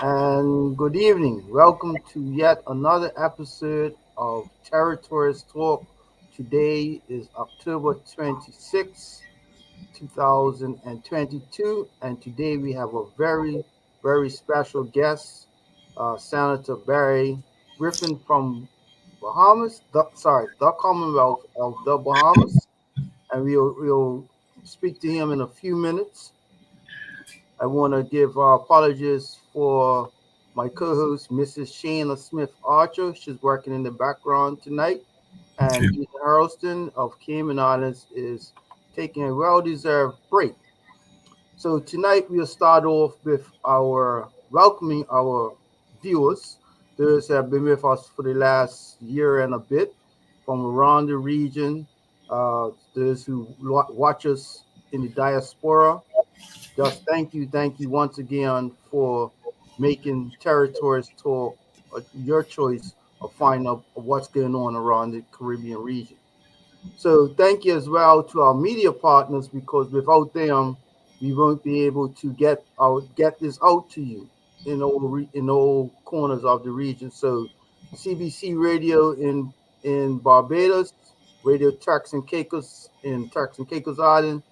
and good evening. Welcome to yet another episode of Territories Talk. Today is October 26th, 2022, and today we have a very special guest, Senator Barry Griffin from the Commonwealth of the Bahamas, and we'll speak to him in a few minutes. I want to give apologies for my co-host, Mrs. Shaina Smith Archer. She's working in the background tonight. And Eden Hurlston of Cayman Islands is taking a well-deserved break. So tonight we'll start off with our welcoming our viewers. Those have been with us for the last year and a bit from around the region. Those who watch us in the diaspora. Just thank you once again for making Territories Talk your choice of finding out what's going on around the Caribbean region. So thank you as well to our media partners, because without them, we won't be able to get this out to you in all corners of the region. So CBC Radio in Barbados, Radio Turks and Caicos in Turks and Caicos Island,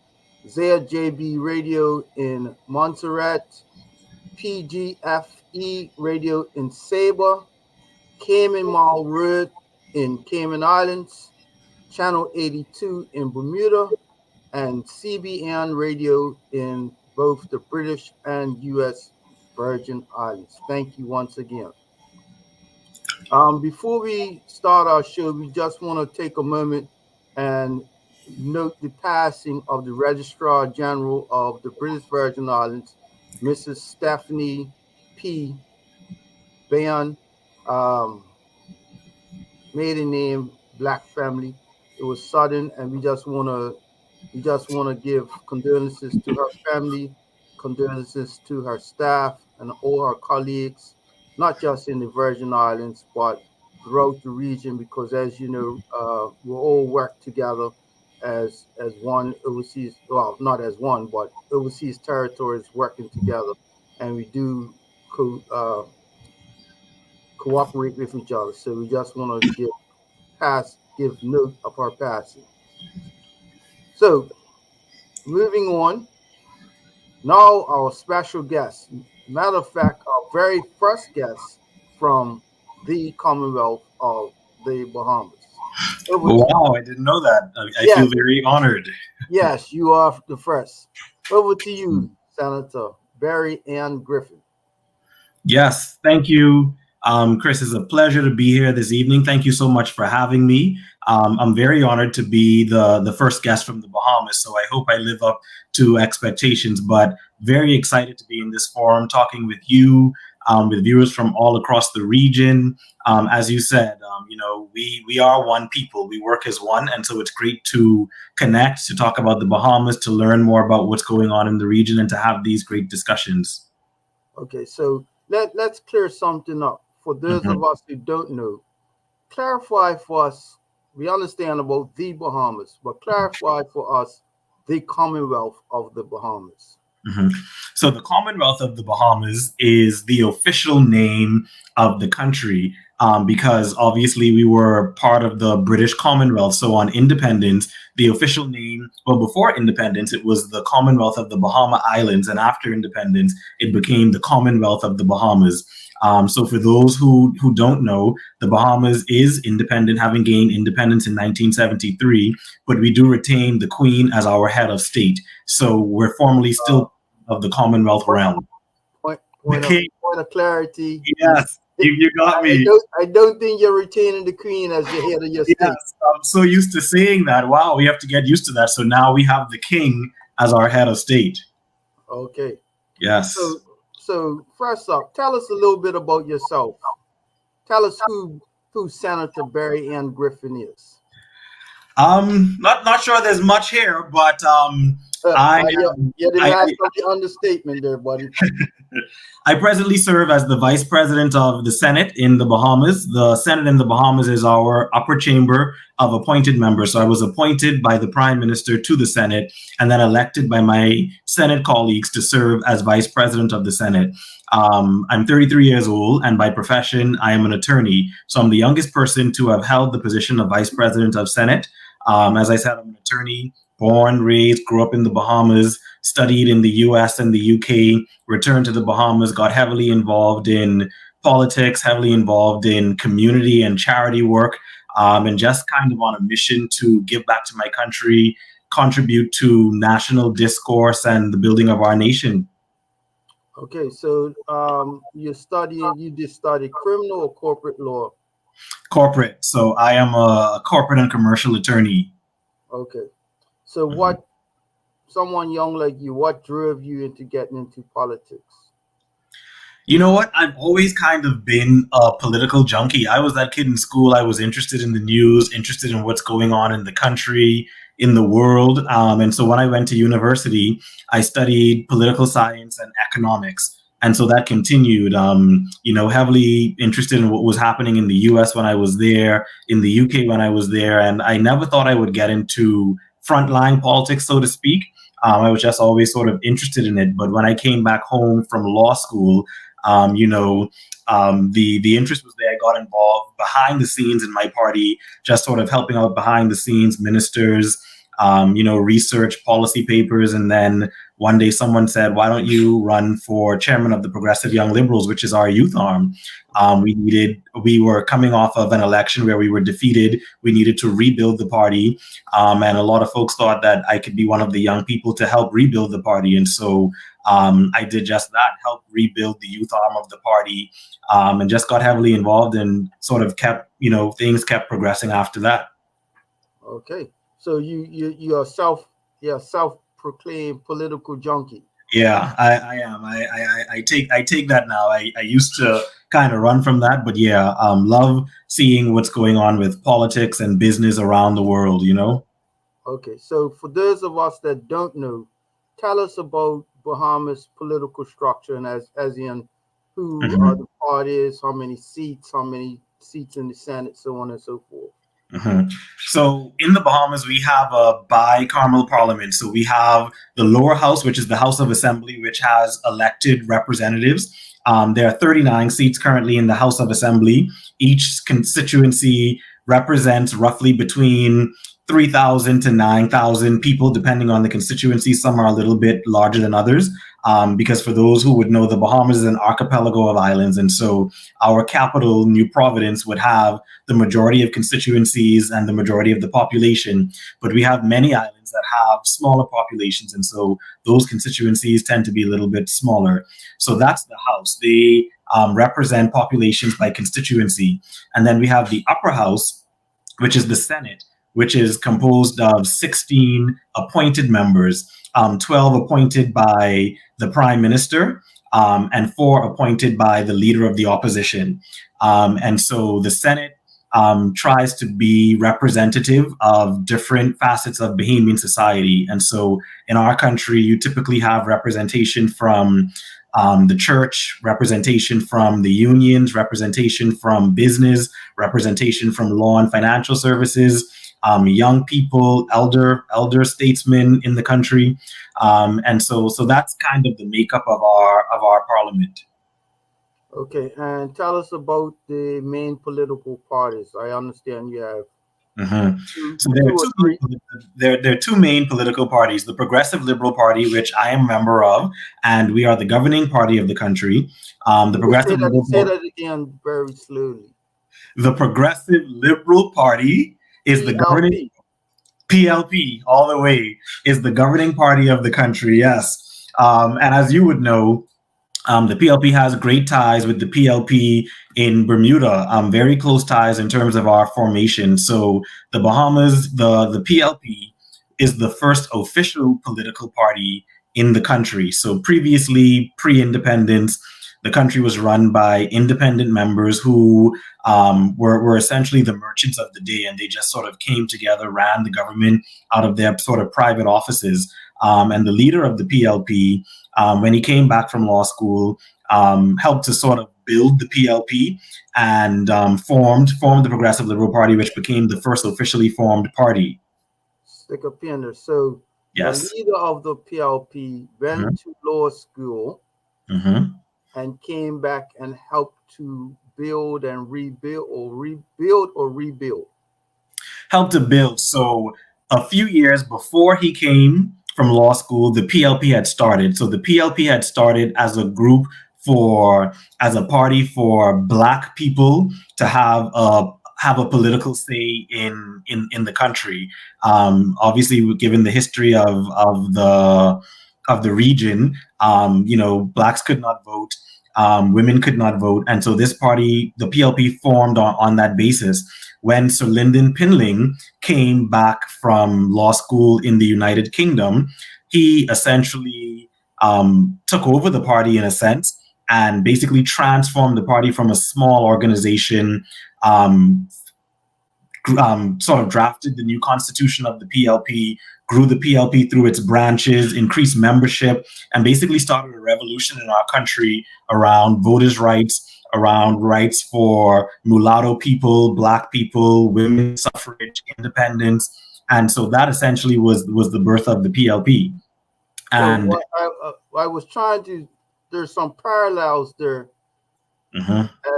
ZJB Radio in Montserrat, PJFE Radio in Saba, Marl Road in Cayman Islands, Channel 82 in Bermuda, and CBN Radio in both the British and U.S. Virgin Islands. Thank you once again. Before we start our show, we just want to take a moment and note the passing of the Registrar General of the British Virgin Islands, Mrs. Stephanie P. Bayan, maiden name Black family. It was sudden, and we just wanna give condolences to her family, condolences to her staff and all her colleagues, not just in the Virgin Islands but throughout the region, because as you know, we all work together as one overseas, well, not as one, but overseas territories working together, and we do cooperate with each other. So we just want to give note of her passing. So moving on, now our special guest. Matter of fact, our very first guest from the Commonwealth of the Bahamas. Wow, I didn't know that. I feel very honored. Yes, you are the first. Over to you, Senator Barry Ann Griffin. Yes, thank you, Chris. It's a pleasure to be here this evening. Thank you so much for having me. I'm very honored to be the first guest from the Bahamas, so I hope I live up to expectations, but very excited to be in this forum talking with you, with viewers from all across the region. As you said, we are one people. We work as one, and so it's great to connect, to talk about the Bahamas, to learn more about what's going on in the region, and to have these great discussions. Okay, so let's clear something up. For those of us who don't know, clarify for us, we understand about the Bahamas, but clarify for us the Commonwealth of the Bahamas. So the Commonwealth of the Bahamas is the official name of the country, because obviously we were part of the British Commonwealth. So on independence, the official name, well, before independence, it was the Commonwealth of the Bahama Islands. And after independence, it became the Commonwealth of the Bahamas. So for those who don't know, the Bahamas is independent, having gained independence in 1973, but we do retain the Queen as our head of state. So we're formally still of the Commonwealth realm. Point of clarity. Yes, you got me. I don't think you're retaining the Queen as the head of your state. Yes, I'm so used to saying that. Wow, we have to get used to that. So now we have the King as our head of state. Okay. Yes. So first up, tell us a little bit about yourself. Tell us who Senator Barry Ann Griffin is. Not sure there's much here, but I, You didn't I, have the understatement there, buddy. I presently serve as the Vice President of the Senate in the Bahamas. The Senate in the Bahamas is our upper chamber of appointed members. So I was appointed by the Prime Minister to the Senate and then elected by my Senate colleagues to serve as Vice President of the Senate. I'm 33 years old, and by profession, I am an attorney. So I'm the youngest person to have held the position of Vice President of Senate. As I said, I'm an attorney, born, raised, grew up in the Bahamas, studied in the US and the UK, returned to the Bahamas, got heavily involved in politics, heavily involved in community and charity work, and just kind of on a mission to give back to my country, contribute to national discourse and the building of our nation. Okay, so you did study criminal or corporate law? Corporate. So I am a corporate and commercial attorney. Okay. So someone young like you, what drove you into getting into politics? You know what? I've always kind of been a political junkie. I was that kid in school. I was interested in the news, interested in what's going on in the country, in the world. And so when I went to university, I studied political science and economics. And so that continued, heavily interested in what was happening in the US when I was there, in the UK when I was there. And I never thought I would get into frontline politics, so to speak. I was just always sort of interested in it. But when I came back home from law school, the interest was there. I got involved behind the scenes in my party, just sort of helping out behind the scenes, ministers, research policy papers. And then one day someone said, why don't you run for chairman of the Progressive Young Liberals, which is our youth arm? We were coming off of an election where we were defeated. We needed to rebuild the party. And a lot of folks thought that I could be one of the young people to help rebuild the party. And so I did just that, help rebuild the youth arm of the party, and just got heavily involved and sort of kept, things kept progressing after that. Okay. So you're self-proclaimed political junkie. Yeah, I am. I take that now. I used to kind of run from that, but yeah, love seeing what's going on with politics and business around the world, Okay, so for those of us that don't know, tell us about Bahamas political structure and as in who are the parties, how many seats in the Senate, so on and so forth. So in the Bahamas, we have a bicameral parliament. So we have the lower house, which is the House of Assembly, which has elected representatives. There are 39 seats currently in the House of Assembly. Each constituency represents roughly between 3,000 to 9,000 people, depending on the constituency. Some are a little bit larger than others. Because for those who would know, the Bahamas is an archipelago of islands. And so our capital, New Providence, would have the majority of constituencies and the majority of the population. But we have many islands that have smaller populations. And so those constituencies tend to be a little bit smaller. So that's the House. They represent populations by constituency. And then we have the upper house, which is the Senate, which is composed of 16 appointed members, 12 appointed by the Prime Minister, and 4 appointed by the leader of the opposition. And so the Senate tries to be representative of different facets of Bahamian society. And so in our country, you typically have representation from the church, representation from the unions, representation from business, representation from law and financial services, young people, elder statesmen in the country, and so that's kind of the makeup of our parliament. Okay, and tell us about the main political parties. I understand you have. So there are two main political parties: the Progressive Liberal Party, which I am a member of, and we are the governing party of the country. The Progressive Liberal Say that again very slowly. The Progressive Liberal Party is the governing PLP all the way is the governing party of the country. Yes. And as you would know, the PLP has great ties with the PLP in Bermuda, very close ties in terms of our formation. So the Bahamas, the PLP is the first official political party in the country. So previously, pre-independence, the country was run by independent members who were essentially the merchants of the day, and they just sort of came together, ran the government out of their sort of private offices. and the leader of the PLP, when he came back from law school, helped to sort of build the PLP and formed the Progressive Liberal Party, which became the first officially formed party. Stick a pin there. So Yes. the leader of the PLP went to law school and came back and helped to build and rebuild. Helped to build. So a few years before he came from law school, the PLP had started. So the PLP had started as a group as a party for Black people to have a political say in the country. Obviously, given the history of the region, Blacks could not vote, women could not vote, and so this party, the PLP, formed on that basis. When Sir Lyndon Pinling came back from law school in the United Kingdom, he essentially took over the party in a sense and basically transformed the party from a small organization, sort of drafted the new constitution of the PLP, grew the PLP through its branches, increased membership, and basically started a revolution in our country around voters' rights, around rights for mulatto people, Black people, women's suffrage, independence. And so that essentially was the birth of the PLP. And so I was trying to, there's some parallels there.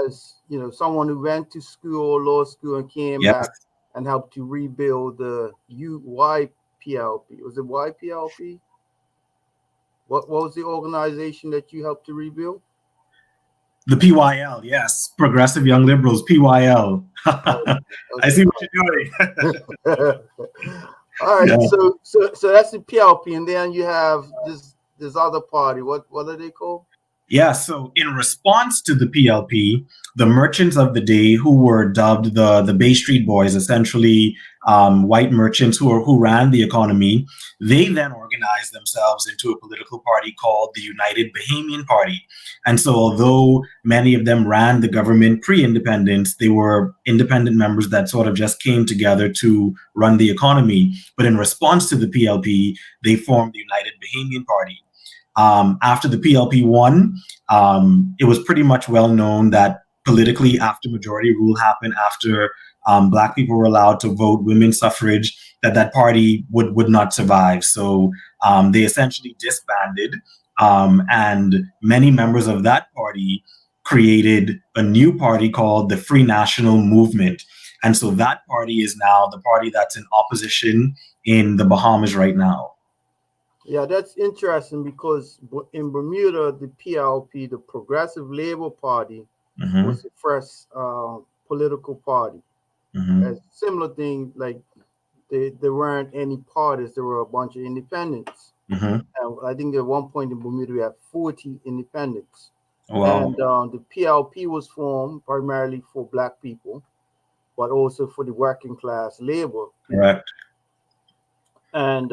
As someone who went to school, law school, and came back and helped to rebuild the YPLP. Was it YPLP? What was the organization that you helped to rebuild? The PYL, yes, Progressive Young Liberals, PYL. Okay. I see what you're doing. All right, so that's the PLP, and then you have this other party. What are they called? Yeah, so in response to the PLP, the merchants of the day, who were dubbed the Bay Street Boys, essentially white merchants who ran the economy, they then organized themselves into a political party called the United Bahamian Party. And so although many of them ran the government pre-independence, they were independent members that sort of just came together to run the economy. But in response to the PLP, they formed the United Bahamian Party. After the PLP won, it was pretty much well known that politically, after majority rule happened, after Black people were allowed to vote, women's suffrage, that party would not survive. So they essentially disbanded, and many members of that party created a new party called the Free National Movement. And so that party is now the party that's in opposition in the Bahamas right now. Yeah, that's interesting because in Bermuda, the PLP, the Progressive Labor Party, was the first political party. A similar thing, like there weren't any parties, there were a bunch of independents. And I think at one point in Bermuda, we had 40 independents. Wow. And the PLP was formed primarily for Black people, but also for the working class labor. Correct. And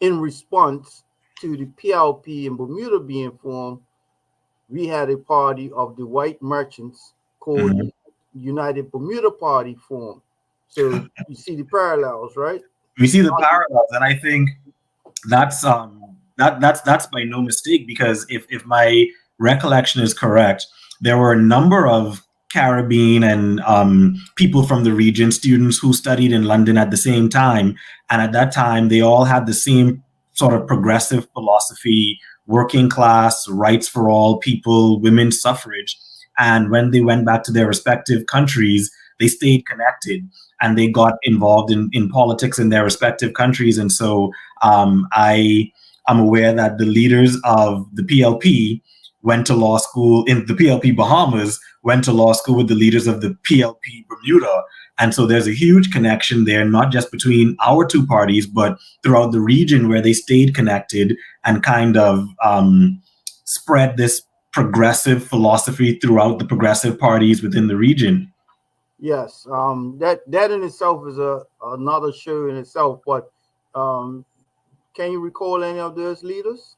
in response to the PLP in Bermuda being formed, we had a party of the white merchants called the United Bermuda Party formed. So you see the parallels, right? We see the parallels, and I think that's by no mistake, because if my recollection is correct, there were a number of Caribbean and people from the region, students who studied in London at the same time. And at that time, they all had the same sort of progressive philosophy, working class, rights for all people, women's suffrage. And when they went back to their respective countries, they stayed connected and they got involved in politics in their respective countries. And so I'm aware that the leaders of the PLP went to law school in the PLP Bahamas, went to law school with the leaders of the PLP Bermuda. And so there's a huge connection there, not just between our two parties, but throughout the region where they stayed connected and kind of spread this progressive philosophy throughout the progressive parties within the region. Yes, that in itself is another show in itself. But can you recall any of those leaders?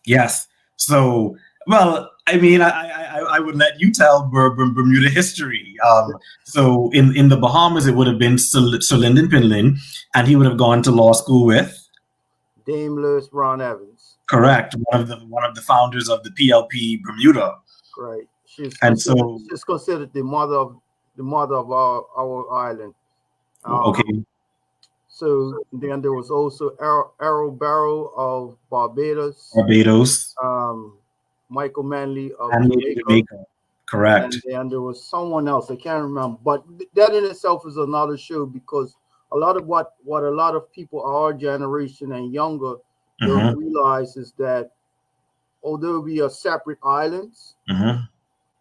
Yes. So, well, I mean, I would let you tell Bermuda history. So in the Bahamas, it would have been Sir Lyndon Pinling, and he would have gone to law school with Dame Lewis Brown Evans. Correct. One of the founders of the PLP Bermuda. Right. She's And considered the mother of our island. Okay. So then there was also Errol Barrow of Barbados. Michael Manley of Jamaica. Correct. And then there was someone else, I can't remember. But that in itself is another show, because a lot of what a lot of people our generation and younger don't realize is that although we are separate islands,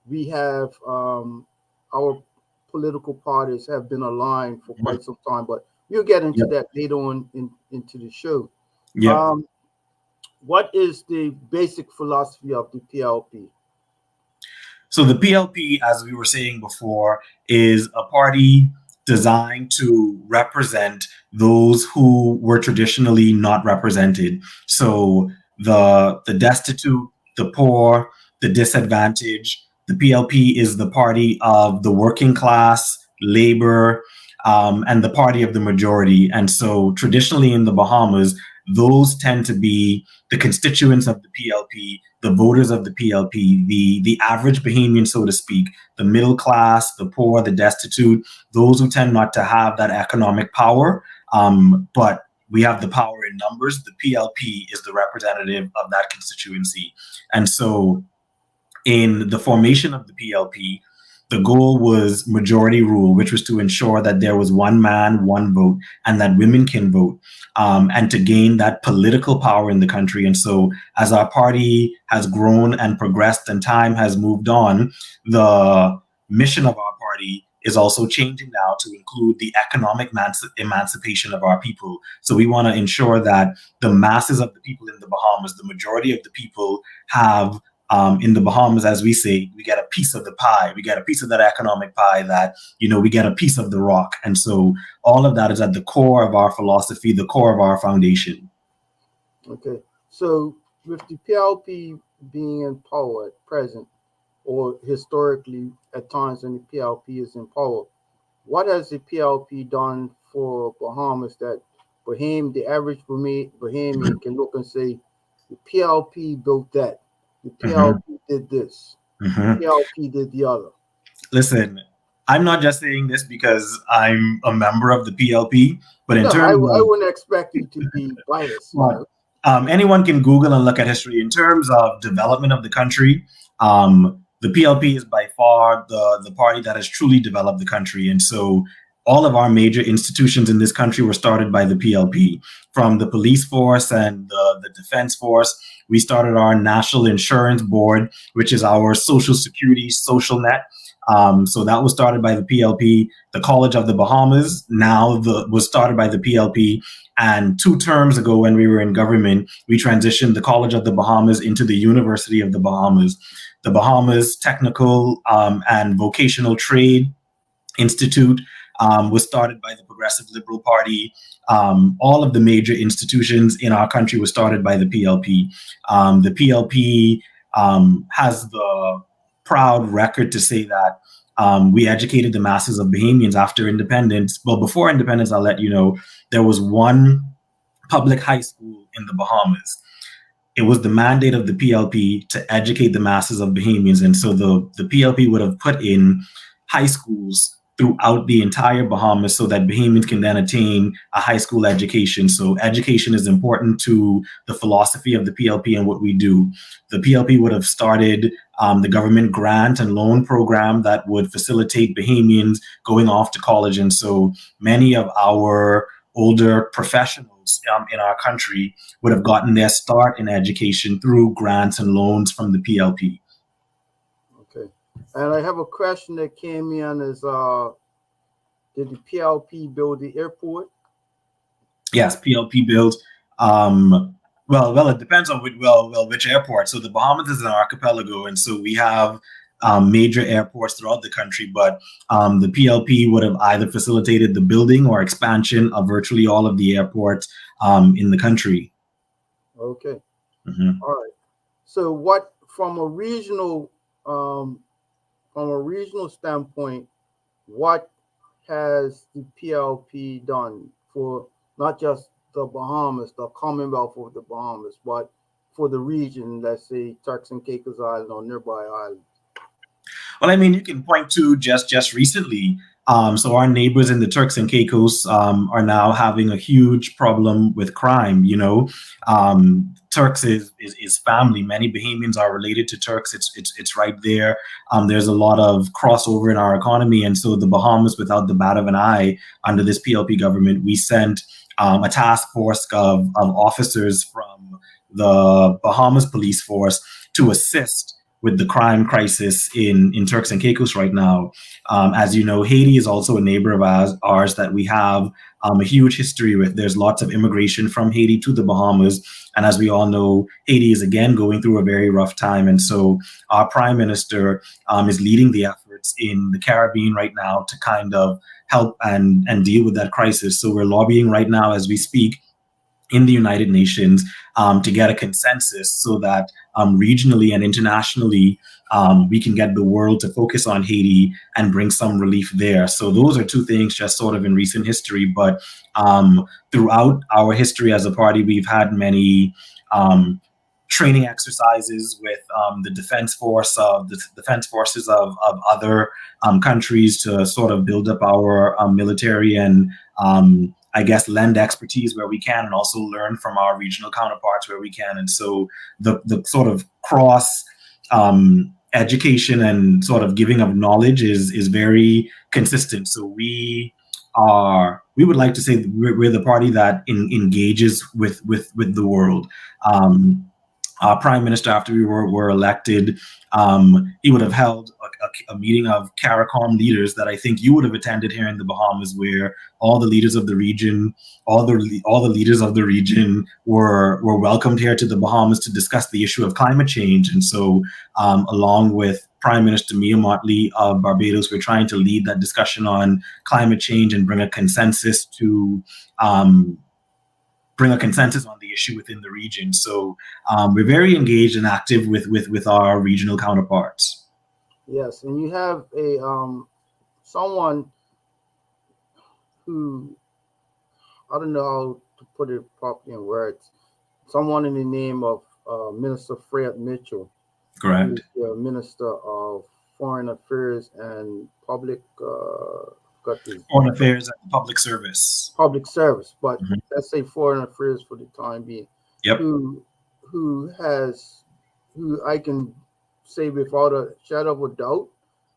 we have our political parties have been aligned for quite some time. But we'll get into that later on into the show. Yeah. What is the basic philosophy of the PLP? So the PLP, as we were saying before, is a party designed to represent those who were traditionally not represented. So the destitute, the poor, the disadvantaged. The PLP is the party of the working class, labor, and the party of the majority. And so traditionally in the Bahamas, those tend to be the constituents of the PLP, the voters of the PLP, the average Bahamian, so to speak, the middle class, the poor, the destitute, those who tend not to have that economic power. But we have the power in numbers. The PLP is the representative of that constituency. And so in the formation of the PLP, the goal was majority rule, which was to ensure that there was one man, one vote, and that women can vote, and to gain that political power in the country. And so as our party has grown and progressed and time has moved on, the mission of our party is also changing now to include the economic emancipation of our people. So we want to ensure that the masses of the people in the Bahamas, the majority of the people have in the Bahamas, as we say, we get a piece of the pie. We get a piece of that economic pie that, we get a piece of the rock. And so all of that is at the core of our philosophy, the core of our foundation. Okay. So with the PLP being in power at present, or historically at times when the PLP is in power, what has the PLP done for Bahamas that the average Bahamian can look and say, the PLP built that? The PLP did this. The PLP did the other. Listen, I'm not just saying this because I'm a member of the PLP, but I wouldn't expect you to be biased. Anyone can Google and look at history. In terms of development of the country, the PLP is by far the party that has truly developed the country. And so all of our major institutions in this country were started by the PLP, from the police force and the defense force. We started our National Insurance Board, which is our social security social net. So that was started by the PLP. The College of the Bahamas was started by the PLP. And 2 terms ago, when we were in government, we transitioned the College of the Bahamas into the University of the Bahamas. The Bahamas Technical and Vocational Trade Institute was started by the Progressive Liberal Party. All of the major institutions in our country were started by the PLP. The PLP has the proud record to say that we educated the masses of Bahamians after independence. Well, before independence, I'll let you know, there was one public high school in the Bahamas. It was the mandate of the PLP to educate the masses of Bahamians. And so the PLP would have put in high schools throughout the entire Bahamas so that Bahamians can then attain a high school education. So education is important to the philosophy of the PLP and what we do. The PLP would have started the government grant and loan program that would facilitate Bahamians going off to college. And so many of our older professionals in our country would have gotten their start in education through grants and loans from the PLP. Okay. And I have a question that came in is, did the PLP build the airport? Yes, PLP built. Well, it depends on which airport. So the Bahamas is an archipelago, and so we have major airports throughout the country. But the PLP would have either facilitated the building or expansion of virtually all of the airports in the country. Okay. All right. So, what from a regional standpoint, what has the PLP done for not just the Bahamas, the Commonwealth of the Bahamas, but for the region, let's say Turks and Caicos Island or nearby islands? Well, I mean, you can point to just recently. So our neighbors in the Turks and Caicos are now having a huge problem with crime. Turks is family. Many Bahamians are related to Turks. It's right there. There's a lot of crossover in our economy, and so the Bahamas, without the bat of an eye, under this PLP government, we sent a task force of officers from the Bahamas police force to assist with the crime crisis in Turks and Caicos right now. As you know, Haiti is also a neighbor of ours that we have a huge history with. There's lots of immigration from Haiti to the Bahamas. And as we all know, Haiti is again going through a very rough time. And so our prime minister is leading the efforts in the Caribbean right now to kind of help and deal with that crisis. So we're lobbying right now as we speak in the United Nations to get a consensus so that regionally and internationally we can get the world to focus on Haiti and bring some relief there. So those are two things just sort of in recent history. But throughout our history as a party, we've had many training exercises with the defense forces of other countries to sort of build up our military and I guess lend expertise where we can and also learn from our regional counterparts where we can. And so the sort of cross education and sort of giving of knowledge is very consistent. So we would like to say we're the party that engages with the world. Our prime minister, after we were elected, he would have held a meeting of CARICOM leaders that I think you would have attended here in the Bahamas, where all the leaders of the region, all the leaders of the region were welcomed here to the Bahamas to discuss the issue of climate change. And so, along with Prime Minister Mia Mottley of Barbados, we're trying to lead that discussion on climate change and bring a consensus on the issue within the region. So we're very engaged and active with our regional counterparts. Yes, and you have a someone who, I don't know how to put it properly in words, someone in the name of Minister Fred Mitchell. Correct. The Minister of Foreign Affairs and Foreign Affairs and Public Service. Public Service, but let's say Foreign Affairs for the time being. Yep. Who I can say without a shadow of a doubt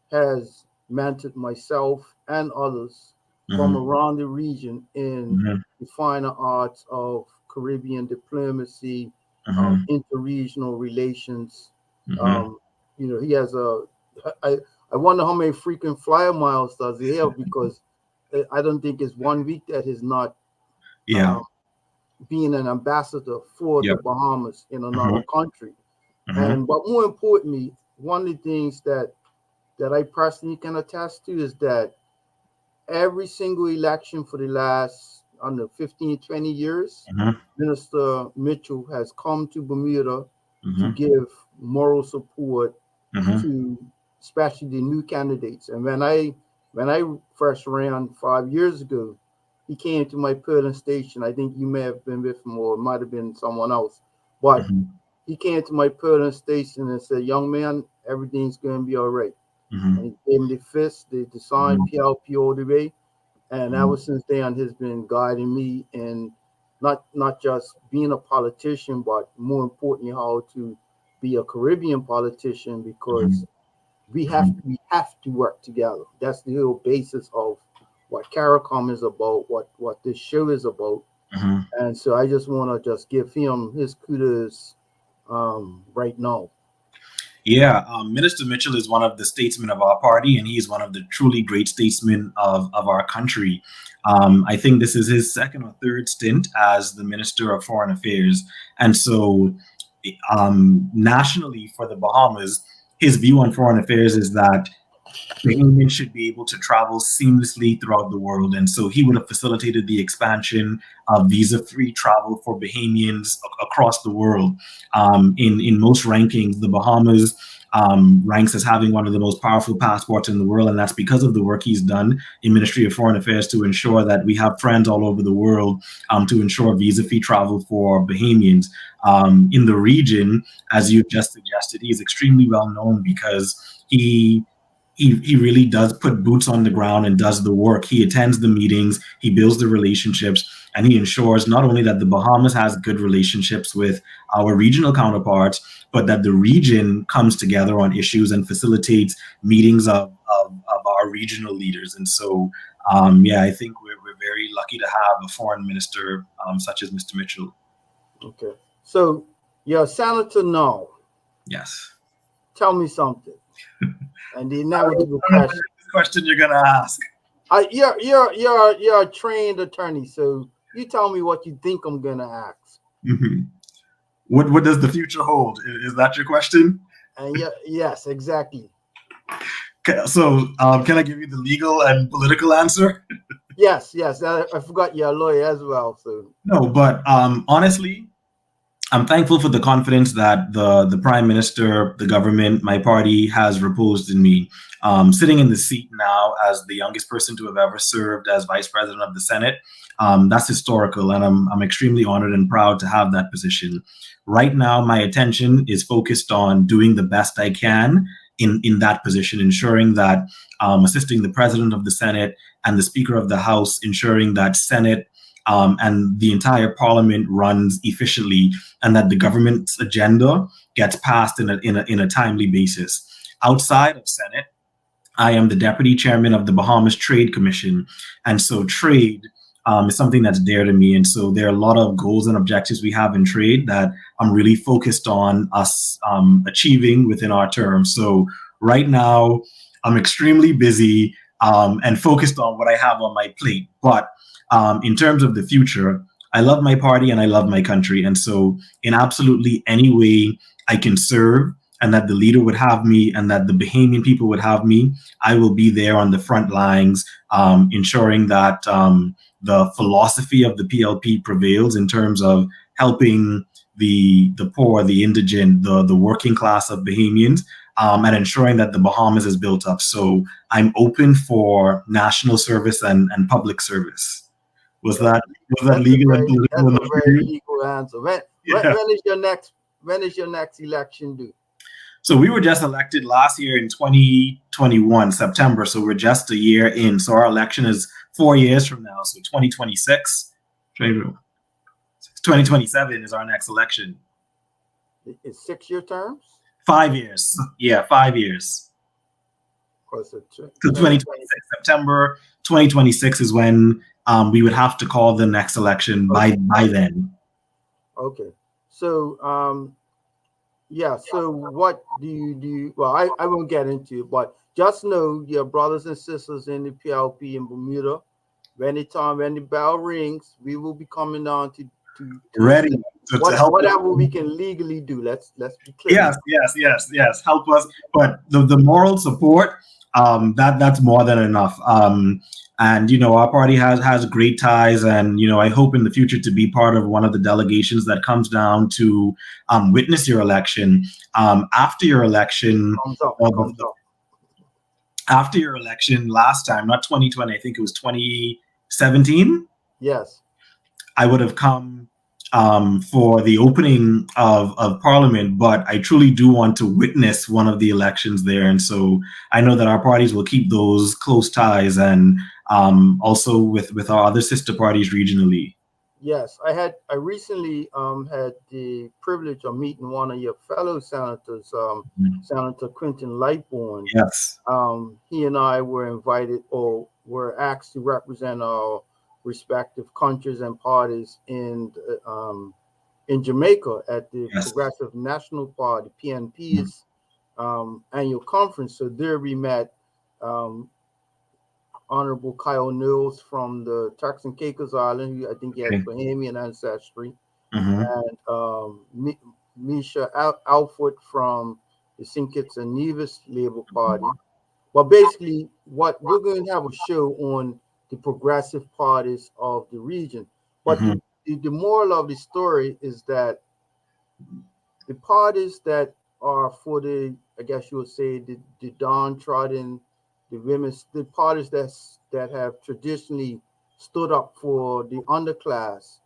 has mentored myself and others from around the region in the finer arts of Caribbean diplomacy, interregional relations. He has I wonder how many frequent flyer miles does he have, because I don't think it's 1 week that he's not being an ambassador for the Bahamas in another country. But more importantly, one of the things that I personally can attest to is that every single election for the last, 15, 20 years, Minister Mitchell has come to Bermuda to give moral support to especially the new candidates. And when I first ran 5 years ago, he came to my polling station. I think you may have been with him, or it might have been someone else. But he came to my polling station and said, "Young man, everything's going to be all right." And he gave me the fist, the sign PLP all the way. And ever since then, he's been guiding me in not just being a politician, but more importantly, how to be a Caribbean politician, because we have to work together. That's the whole basis of what CARICOM is about, what this show is about. And so I just want to just give him his kudos right now. Yeah, Minister Mitchell is one of the statesmen of our party, and he is one of the truly great statesmen of our country. I think this is his second or third stint as the Minister of Foreign Affairs. And so nationally for the Bahamas, his view on foreign affairs is that Bahamians should be able to travel seamlessly throughout the world. And so he would have facilitated the expansion of visa-free travel for Bahamians across the world. In most rankings, the Bahamas ranks as having one of the most powerful passports in the world. And that's because of the work he's done in Ministry of Foreign Affairs to ensure that we have friends all over the world to ensure visa-free travel for Bahamians. In the region, as you just suggested, he is extremely well known because he really does put boots on the ground and does the work. He attends the meetings, he builds the relationships, and he ensures not only that the Bahamas has good relationships with our regional counterparts, but that the region comes together on issues and facilitates meetings of our regional leaders. And so, I think we're very lucky to have a foreign minister such as Mr. Mitchell. Okay. So, you're Senator now. Yes. Tell me something. And then now we do a question. Question you're gonna ask. You're a trained attorney, so you tell me what you think I'm gonna ask. Mm-hmm. What does the future hold? Is that your question? And yes, exactly. Okay, so can I give you the legal and political answer? Yes. I forgot you're a lawyer as well. So no, but honestly, I'm thankful for the confidence that the Prime Minister, the government, my party has reposed in me. Sitting in the seat now as the youngest person to have ever served as Vice President of the Senate, that's historical, and I'm extremely honored and proud to have that position. Right now, my attention is focused on doing the best I can in that position, ensuring that assisting the President of the Senate and the Speaker of the House, ensuring that Senate and the entire Parliament runs efficiently, and that the government's agenda gets passed in a timely basis. Outside of Senate, I am the Deputy Chairman of the Bahamas Trade Commission, and so trade is something that's dear to me. And so there are a lot of goals and objectives we have in trade that I'm really focused on us achieving within our term. So right now, I'm extremely busy and focused on what I have on my plate. But in terms of the future, I love my party and I love my country. And so in absolutely any way I can serve, and that the leader would have me and that the Bahamian people would have me, I will be there on the front lines, ensuring that the philosophy of the PLP prevails in terms of helping the poor, the indigent, the working class of Bahamians, and ensuring that the Bahamas is built up. So I'm open for national service and public service. Was that legal and political? That's a very legal answer. When is your next election due? So we were just elected last year in 2021, September. So we're just a year in. So our election is 4 years from now. So 2026, 2027 is our next election. It's 6-year terms? 5 years. Yeah, 5 years. So 2026, September 2026 is when we would have to call the next election by then. Okay. So, so what do you do? Well, I won't get into it, but just know your brothers and sisters in the PLP in Bermuda, when the bell rings, we will be coming on to ready to help whatever we can legally do. Let's be clear. Yes. Help us. But the moral support, that's more than enough. And, our party has great ties, and, I hope in the future to be part of one of the delegations that comes down to witness your election. After your election, after your election last time, not 2020, I think it was 2017. Yes. I would have come for the opening of Parliament, but I truly do want to witness one of the elections there. And so I know that our parties will keep those close ties, and also with our other sister parties regionally. Yes, I recently had the privilege of meeting one of your fellow senators, Senator Quentin Lightbourne. Yes. He and I were invited, or were asked to represent our respective countries and parties in Jamaica at the Progressive National Party, PNP's annual conference. So there we met Honorable Kyle Knowles from the Turks and Caicos Island, who I think he has Bahamian ancestry, and Misha Alford from the St. Kitts and Nevis Labour Party. But basically, what we're going to have a show on the progressive parties of the region. But the moral of the story is that the parties that are for the, I guess you would say, the downtrodden, the women's, the parties that have traditionally stood up for the underclass,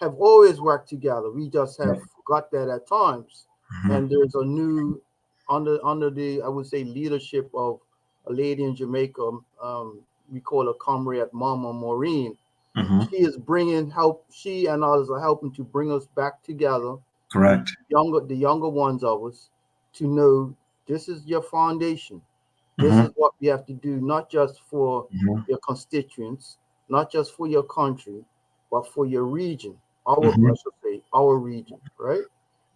have always worked together. We just have forgot that at times. And there's a new, under the, I would say, leadership of a lady in Jamaica, we call her Comrade Mama Maureen. She is bringing help. She and others are helping to bring us back together. Correct. The younger ones of us, to know this is your foundation. This is what we have to do, not just for your constituents, not just for your country, but for your region. I should say our region, right?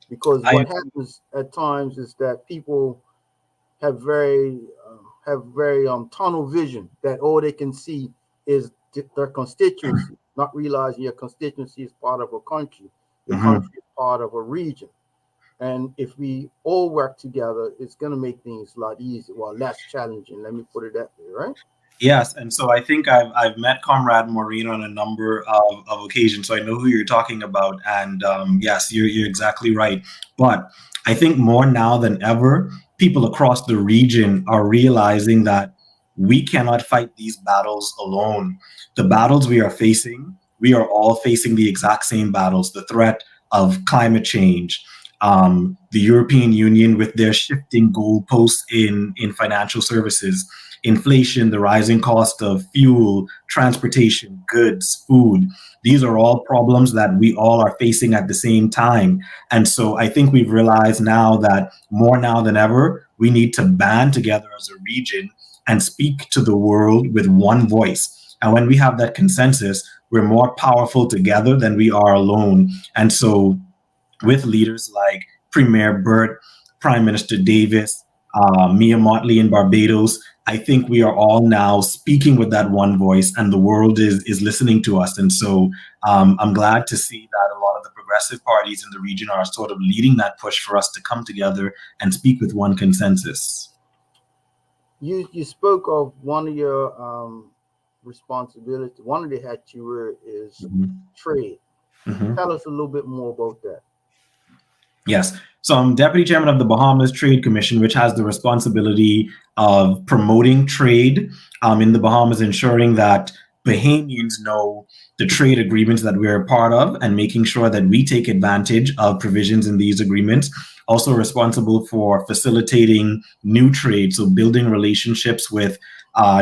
Because what happens at times is that people have very tunnel vision, that all they can see is their constituency, not realizing your constituency is part of a country. Your country is part of a region. And if we all work together, it's going to make things a lot easier, well, less challenging. Let me put it that way, right? Yes, and so I think I've met Comrade Maureen on a number of occasions, so I know who you're talking about. And yes, you're exactly right. But I think more now than ever, people across the region are realizing that we cannot fight these battles alone. The battles we are facing, we are all facing the exact same battles. The threat of climate change, the European Union with their shifting goalposts in financial services, inflation, the rising cost of fuel, transportation, goods, food. These are all problems that we all are facing at the same time. And so I think we've realized now that more now than ever, we need to band together as a region and speak to the world with one voice. And when we have that consensus, we're more powerful together than we are alone. And so with leaders like Premier Burt, Prime Minister Davis, Mia Mottley in Barbados, I think we are all now speaking with that one voice, and the world is listening to us. And so I'm glad to see that a lot of the progressive parties in the region are sort of leading that push for us to come together and speak with one consensus. You spoke of one of your responsibilities. One of the hats you wear is trade. Tell us a little bit more about that. Yes. So I'm Deputy Chairman of the Bahamas Trade Commission, which has the responsibility of promoting trade in the Bahamas, ensuring that Bahamians know the trade agreements that we're a part of and making sure that we take advantage of provisions in these agreements. Also responsible for facilitating new trade, so building relationships with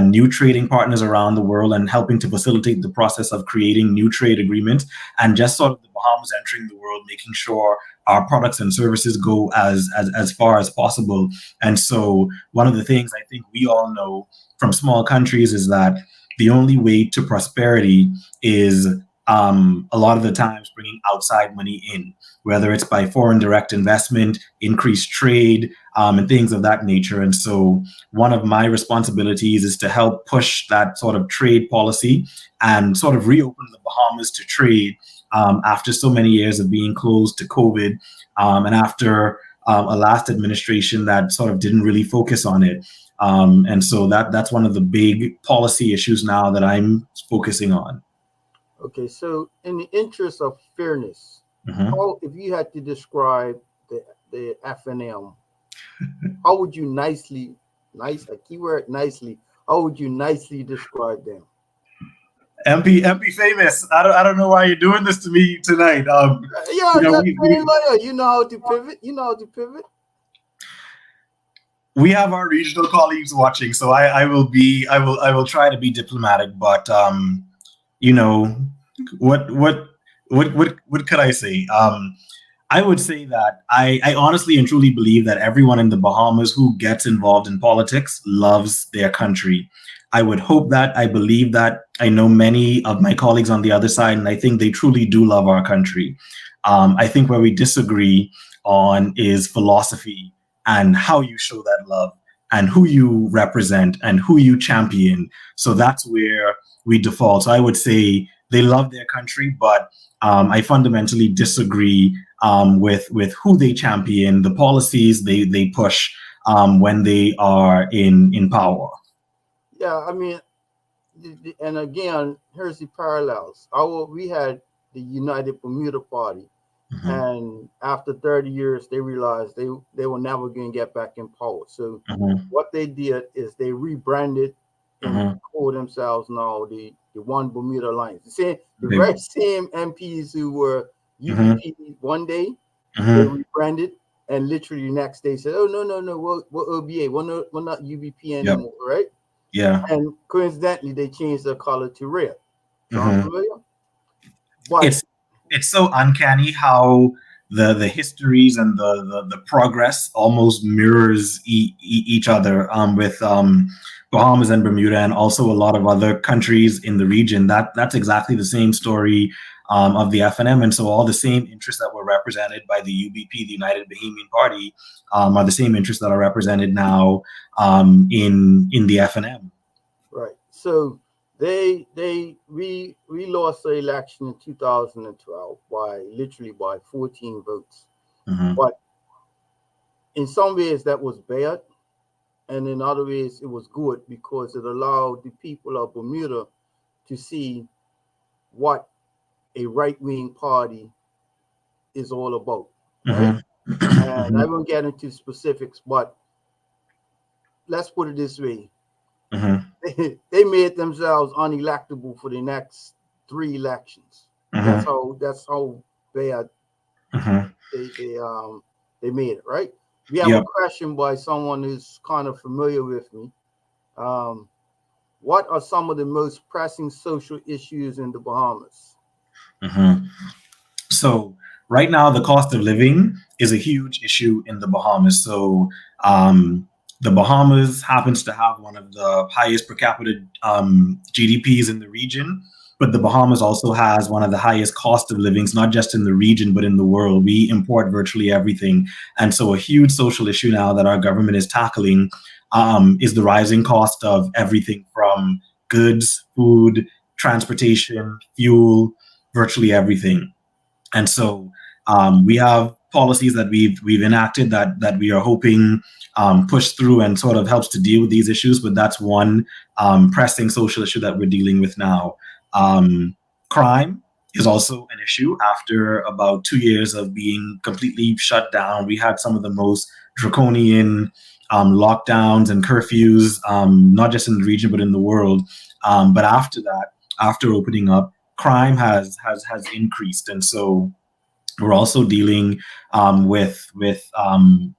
new trading partners around the world and helping to facilitate the process of creating new trade agreements, and just sort of the Bahamas entering the world, making sure our products and services go as far as possible. And so one of the things I think we all know from small countries is that the only way to prosperity is a lot of the times bringing outside money in, whether it's by foreign direct investment, increased trade, and things of that nature. And so one of my responsibilities is to help push that sort of trade policy and sort of reopen the Bahamas to trade after so many years of being closed to COVID, and after a last administration that sort of didn't really focus on it. And so that's one of the big policy issues now that I'm focusing on. Okay, so in the interest of fairness, how, if you had to describe the FNM, how would you nicely how would you nicely describe them? MP famous. I don't know why you're doing this to me tonight. You know how to pivot. You know how to pivot. We have our regional colleagues watching, so I will try to be diplomatic, but you know, what could I say? I would say that I honestly and truly believe that everyone in the Bahamas who gets involved in politics loves their country. I would hope that, I believe that. I know many of my colleagues on the other side, and I think they truly do love our country. I think where we disagree on is philosophy and how you show that love and who you represent and who you champion. So that's where we default. So I would say they love their country, but I fundamentally disagree with who they champion, the policies they push, when they are in power. Yeah, I mean, and again, here's the parallels. We had the United Bermuda Party, Mm-hmm. and after 30 years, they realized they were never going to get back in power. So Mm-hmm. what they did is they rebranded and Mm-hmm. call themselves now the One Bermuda Alliance. The They- very same MPs who were Mm-hmm. UBP one day, they Mm-hmm. rebranded, and literally the next day said, "Oh no, we're OBA, we're not UBP Yep. anymore, right?" Yeah. And coincidentally, they changed their color to red. Sound Mm-hmm. familiar? But It's so uncanny how the histories and the progress almost mirrors each other, with Bahamas and Bermuda, and also a lot of other countries in the region. That's exactly the same story of the FNM, and so all the same interests that were represented by the UBP, the United Bahamian Party, are the same interests that are represented now in the FNM. right, so we lost the election in 2012 by 14 votes. Mm-hmm. But in some ways that was bad, and in other ways it was good because it allowed the people of Bermuda to see what a right-wing party is all about, right? Mm-hmm. And I won't get into specifics, but let's put it this way. Mm-hmm. They made themselves unelectable for the next 3 elections. Mm-hmm. That's how bad Mm-hmm. they made it, right? We have Yep. a question by someone who's kind of familiar with me. What are some of the most pressing social issues in the Bahamas? Mm-hmm. So right now, the cost of living is a huge issue in the Bahamas. So the Bahamas happens to have one of the highest per capita GDPs in the region, but the Bahamas also has one of the highest cost of livings, not just in the region, but in the world. We import virtually everything. And so a huge social issue now that our government is tackling is the rising cost of everything from goods, food, transportation, fuel, virtually everything. And so we have policies that we've enacted that we are hoping push through and sort of helps to deal with these issues. But that's one pressing social issue that we're dealing with now. Crime is also an issue. After about 2 years of being completely shut down, we had some of the most draconian lockdowns and curfews, not just in the region but in the world. But after that, after opening up, crime has increased, and so we're also dealing with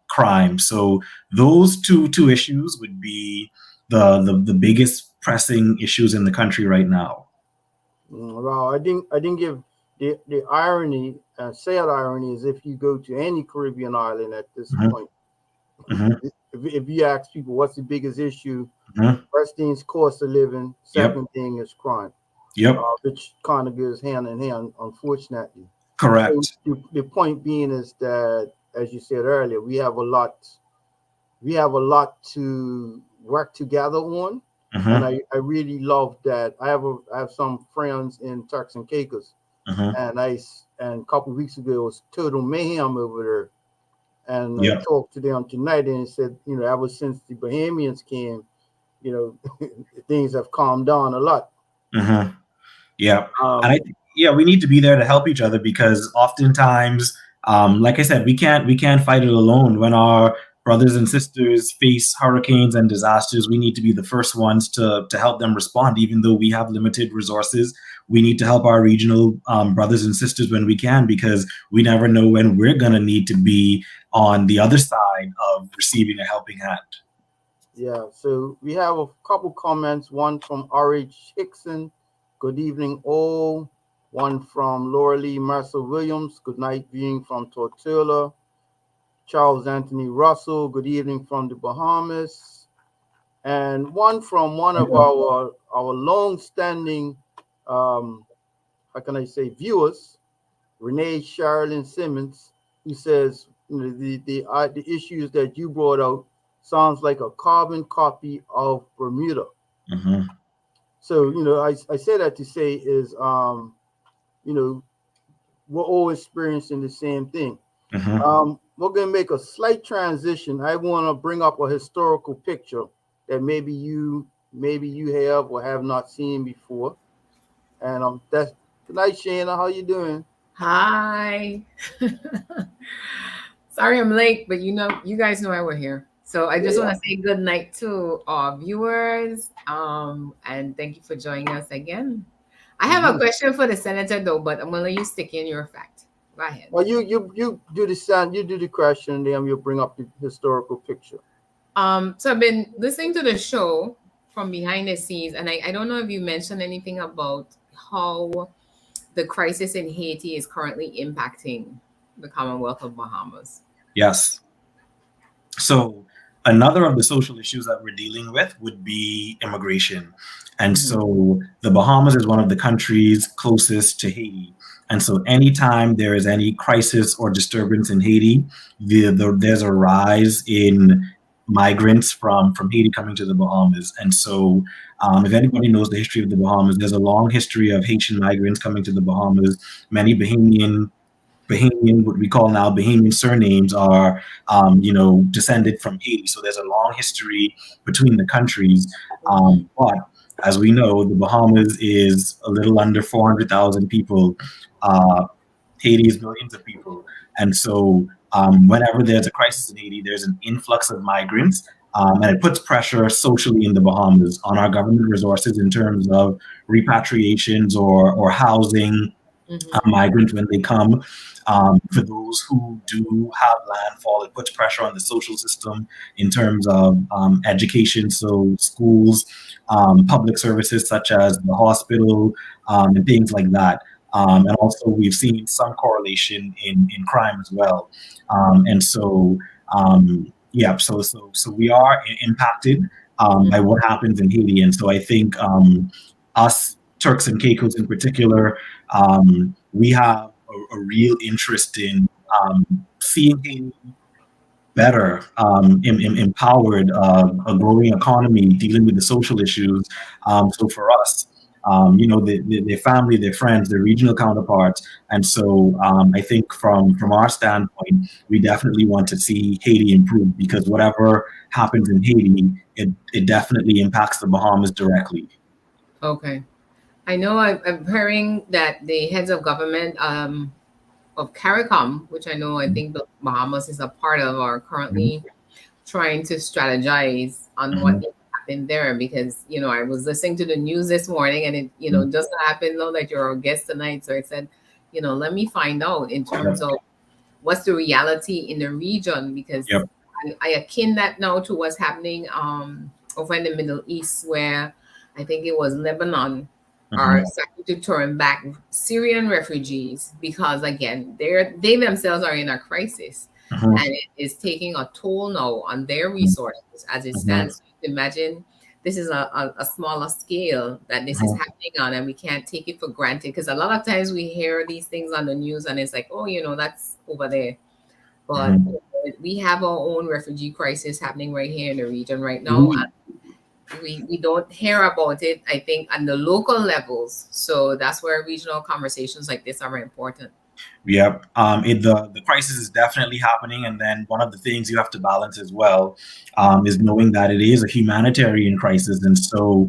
crime. So those two issues would be the biggest pressing issues in the country right now. Well, I didn't give the irony, sad irony, is if you go to any Caribbean island at this Mm-hmm. point, Mm-hmm. if you ask people what's the biggest issue, Mm-hmm. first thing is cost of living, second Yep. thing is crime, Yep. which kind of goes hand in hand, unfortunately. Correct. So the point being is that, as you said earlier, we have a lot to work together on. Mm-hmm. And I really love that. I have some friends in Turks and Caicos, Mm-hmm. and a couple of weeks ago it was total mayhem over there. And Yep. I talked to them tonight, and they said, ever since the Bahamians came, things have calmed down a lot. Mm-hmm. Yeah, and we need to be there to help each other, because oftentimes, like I said, we can't fight it alone. When our brothers and sisters face hurricanes and disasters, we need to be the first ones to help them respond. Even though we have limited resources, we need to help our regional brothers and sisters when we can, because we never know when we're going to need to be on the other side of receiving a helping hand. Yeah, so we have a couple comments. One from R.H. Hickson. Good evening, all. One from Laura Lee Mercer Williams. Good night, viewing from Tortola. Charles Anthony Russell. Good evening from the Bahamas. And one from one of our long-standing, viewers, Renee Sherilyn Simmons, who says, the issues that you brought out sounds like a carbon copy of Bermuda. Mm-hmm. So, I say that to say is, we're all experiencing the same thing. Mm-hmm. we're going to make a slight transition. I want to bring up a historical picture that maybe you have or have not seen before. And that's good night, Shaina. How you doing? Hi. Sorry I'm late, but you guys know I were here. So I just want to say good night to our viewers. And thank you for joining us again. I have a question for the senator though, but I'm gonna let you stick in your fact. Go ahead. Well, you do the sound, you do the question, and then you'll bring up the historical picture. So I've been listening to the show from behind the scenes, and I don't know if you mentioned anything about how the crisis in Haiti is currently impacting the Commonwealth of Bahamas. Yes. So another of the social issues that we're dealing with would be immigration. And so the Bahamas is one of the countries closest to Haiti. And so anytime there is any crisis or disturbance in Haiti, there's a rise in migrants from Haiti coming to the Bahamas. And so if anybody knows the history of the Bahamas, there's a long history of Haitian migrants coming to the Bahamas. Many Bahamian, what we call now Bahamian surnames are, descended from Haiti. So there's a long history between the countries. But as we know, the Bahamas is a little under 400,000 people. Haiti is millions of people. And so whenever there's a crisis in Haiti, there's an influx of migrants. And it puts pressure socially in the Bahamas on our government resources in terms of repatriations or housing migrants when they come. For those who do have landfall, it puts pressure on the social system in terms of education, so schools, public services such as the hospital, and things like that. And also we've seen some correlation in crime as well. So we are impacted by what happens in Haiti. And so I think us, Turks and Caicos in particular, we have a real interest in seeing Haiti better, empowered, a growing economy, dealing with the social issues. So for us, their family, their friends, their regional counterparts. And so I think from our standpoint, we definitely want to see Haiti improve, because whatever happens in Haiti, it definitely impacts the Bahamas directly. Okay. I know I'm hearing that the heads of government of CARICOM, which I think the Bahamas is a part of, are currently trying to strategize on what happened there, because I was listening to the news this morning, and it just happened that you're our guest tonight, so I said let me find out in terms of what's the reality in the region, because I akin that now to what's happening over in the Middle East, where I think it was Lebanon are starting to turn back Syrian refugees, because again they themselves are in a crisis, and it is taking a toll now on their resources as it stands. Imagine this is a smaller scale that this is happening on, and we can't take it for granted, because a lot of times we hear these things on the news and it's like, oh, that's over there, but we have our own refugee crisis happening right here in the region right now. And we don't hear about it, I think, on the local levels. So that's where regional conversations like this are very important. Yep. The crisis is definitely happening. And then one of the things you have to balance as well is knowing that it is a humanitarian crisis. And so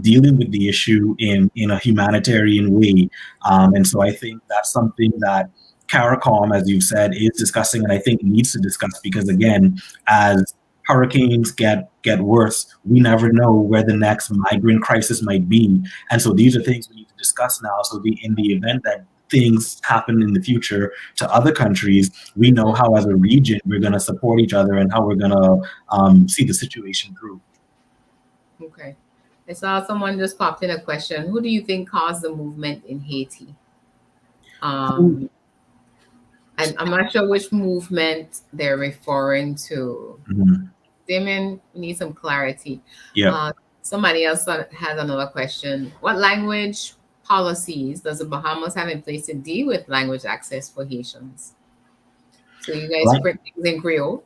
dealing with the issue in a humanitarian way. And so I think that's something that CARICOM, as you've said, is discussing, and I think needs to discuss, because again, as hurricanes get worse, we never know where the next migrant crisis might be. And so these are things we need to discuss now. So in the event that things happen in the future to other countries, we know how as a region we're going to support each other and how we're going to see the situation through. Okay. I saw someone just popped in a question. Who do you think caused the movement in Haiti? And I'm not sure which movement they're referring to. Damien, we need some clarity. Somebody else has another question. What language policies does the Bahamas have in place to deal with language access for Haitians? So you guys print things in Creole?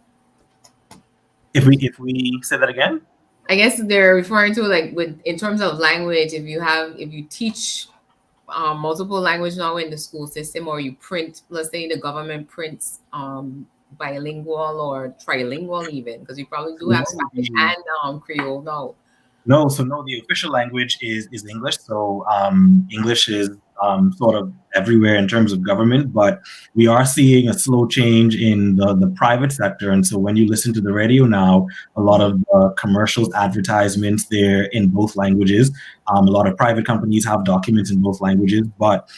If we say that again? I guess they're referring to in terms of language, if you teach multiple language now in the school system, or you print, let's say the government prints bilingual or trilingual even? Because we probably do have Spanish and Creole now. No, so no, the official language is English. So English is sort of everywhere in terms of government, but we are seeing a slow change in the private sector. And so when you listen to the radio now, a lot of commercials, advertisements, they're in both languages. A lot of private companies have documents in both languages. But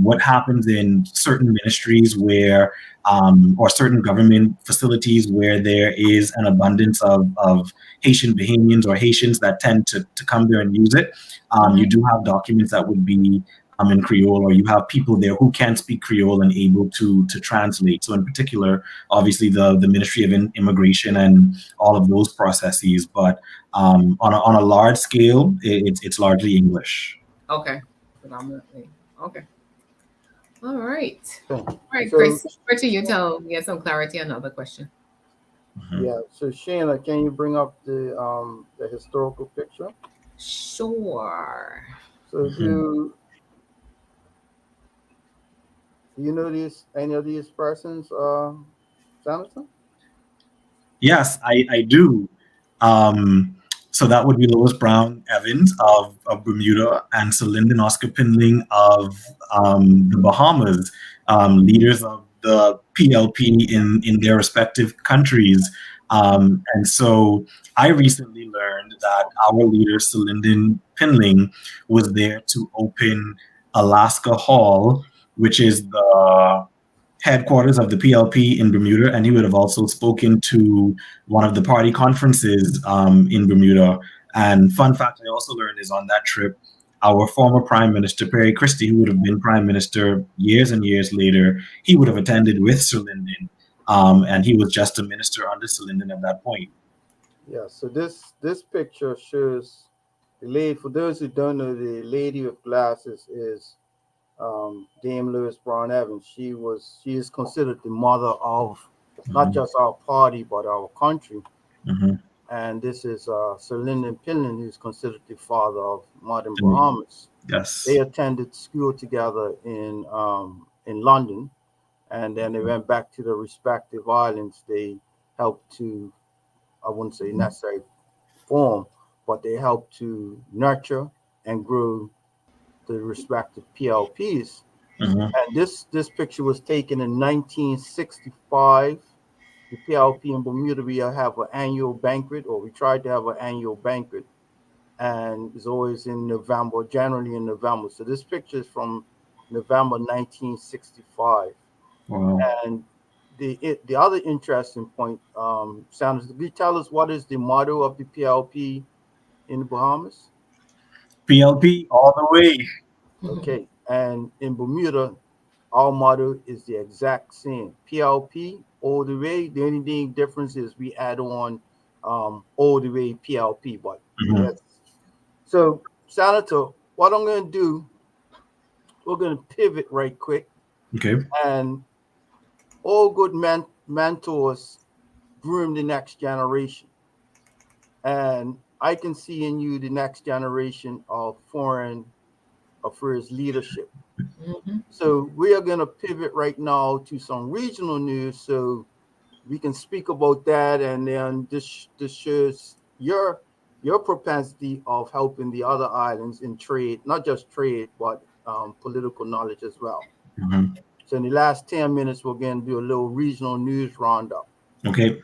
what happens in certain ministries where or certain government facilities where there is an abundance of Haitian Bahamians or Haitians that tend to come there and use it. You do have documents that would be in Creole, or you have people there who can speak Creole and able to translate. So in particular, obviously the Ministry of Immigration and all of those processes. But on a large scale, it's largely English. Okay, predominantly. Okay. All right. Okay. All right, So- Chris, over to you to get some clarity on another question. Yeah. So Shaina, can you bring up the historical picture? Sure. So do you know any of these persons, Jonathan? Yes, I do. So that would be Lois Brown Evans of Bermuda and Sir Lyndon Oscar Pindling of the Bahamas, leaders of the PLP in their respective countries. And so I recently learned that our leader, Sir Lyndon Pindling, was there to open Alaska Hall, which is the headquarters of the PLP in Bermuda, and he would have also spoken to one of the party conferences in Bermuda. And fun fact I also learned is on that trip, our former Prime Minister, Perry Christie, who would have been Prime Minister years and years later, he would have attended with Sir Lyndon, and he was just a minister under Sir Lyndon at that point. Yeah. So this picture shows the lady. For those who don't know, the lady with glasses is Dame Lois Brown Evans. She is considered the mother of not just our party but our country. And this is Sir Lyndon Pindling, who's considered the father of modern Bahamas. Yes. They attended school together in London, and then they went back to their respective islands. They helped to, I wouldn't say necessarily form, but they helped to nurture and grow the respective PLPs. And this picture was taken in 1965. The PLP in Bermuda, we have an annual banquet, or we tried to have an annual banquet, and it's always in November, generally in November. So this picture is from November 1965. Wow. And the other interesting point, Sanders, could you tell us what is the motto of the PLP in the Bahamas? PLP all the way. Okay, and in Bermuda, our motto is the exact same. PLP all the way. The only thing difference is we add on all the way PLP. But yes. So, Senator, what I'm going to do, we're going to pivot right quick. Okay. And all good mentors groom the next generation. And I can see in you the next generation of foreign affairs leadership. So we are going to pivot right now to some regional news so we can speak about that, and then this shows your propensity of helping the other islands in trade, not just trade, but political knowledge as well. So in the last 10 minutes, we're going to do a little regional news roundup. Okay.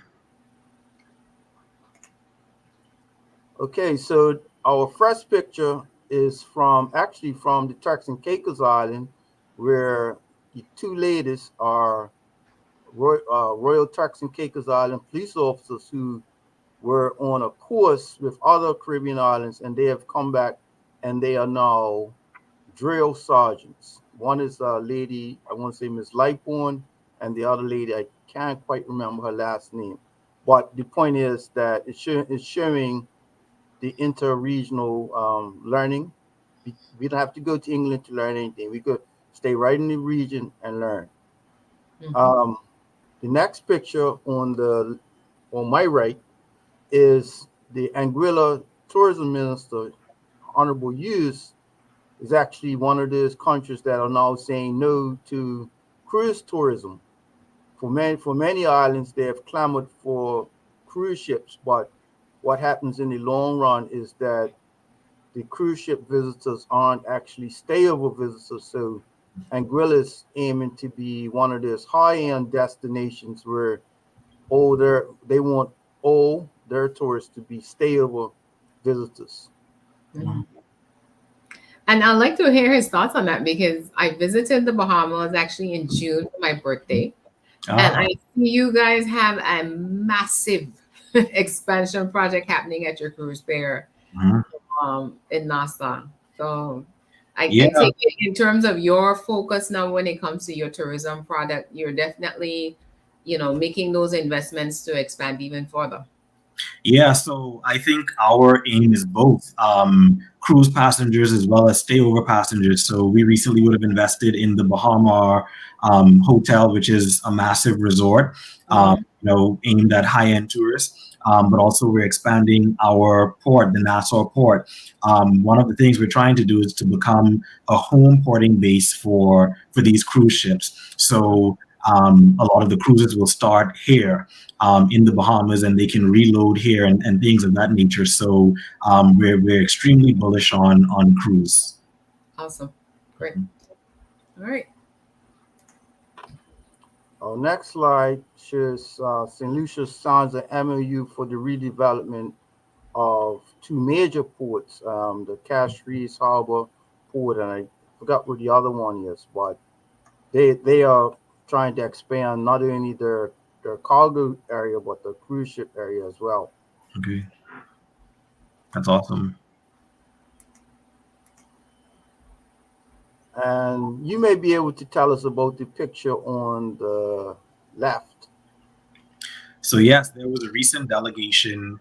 Okay, so our first picture is from the Turks and Caicos Island, where the two ladies are Royal Turks and Caicos Island police officers who were on a course with other Caribbean islands, and they have come back and they are now drill sergeants. One is a lady, I want to say Miss Lightbourne, and the other lady, I can't quite remember her last name. But the point is that it's showing the inter-regional learning. We don't have to go to England to learn anything. We could stay right in the region and learn. The next picture on my right is the Anguilla tourism minister, Honorable Hughes, is actually one of those countries that are now saying no to cruise tourism. for many islands, they have clamored for cruise ships, but what happens in the long run is that the cruise ship visitors aren't actually stayover visitors. So Anguilla is aiming to be one of those high-end destinations where they want all their tourists to be stayover visitors. Mm-hmm. And I'd like to hear his thoughts on that because I visited the Bahamas actually in June for my birthday. And I see you guys have a massive expansion project happening at your cruise fair in Nassau. So I take it in terms of your focus now when it comes to your tourism product, you're definitely, making those investments to expand even further. Yeah, so I think our aim is both cruise passengers as well as stayover passengers. So we recently would have invested in the Bahama Hotel, which is a massive resort, aimed at high-end tourists. But also we're expanding our port, the Nassau port. One of the things we're trying to do is to become a home porting base for these cruise ships. So a lot of the cruises will start here in the Bahamas, and they can reload here and things of that nature. So we're extremely bullish on cruise. Awesome, great. All right. Our next slide shows St. Lucia signs an MOU for the redevelopment of two major ports, the Castries Harbor Port, and I forgot what the other one is, but they are trying to expand not only their cargo area, but the cruise ship area as well. Okay. That's awesome. And you may be able to tell us about the picture on the left. So yes, there was a recent delegation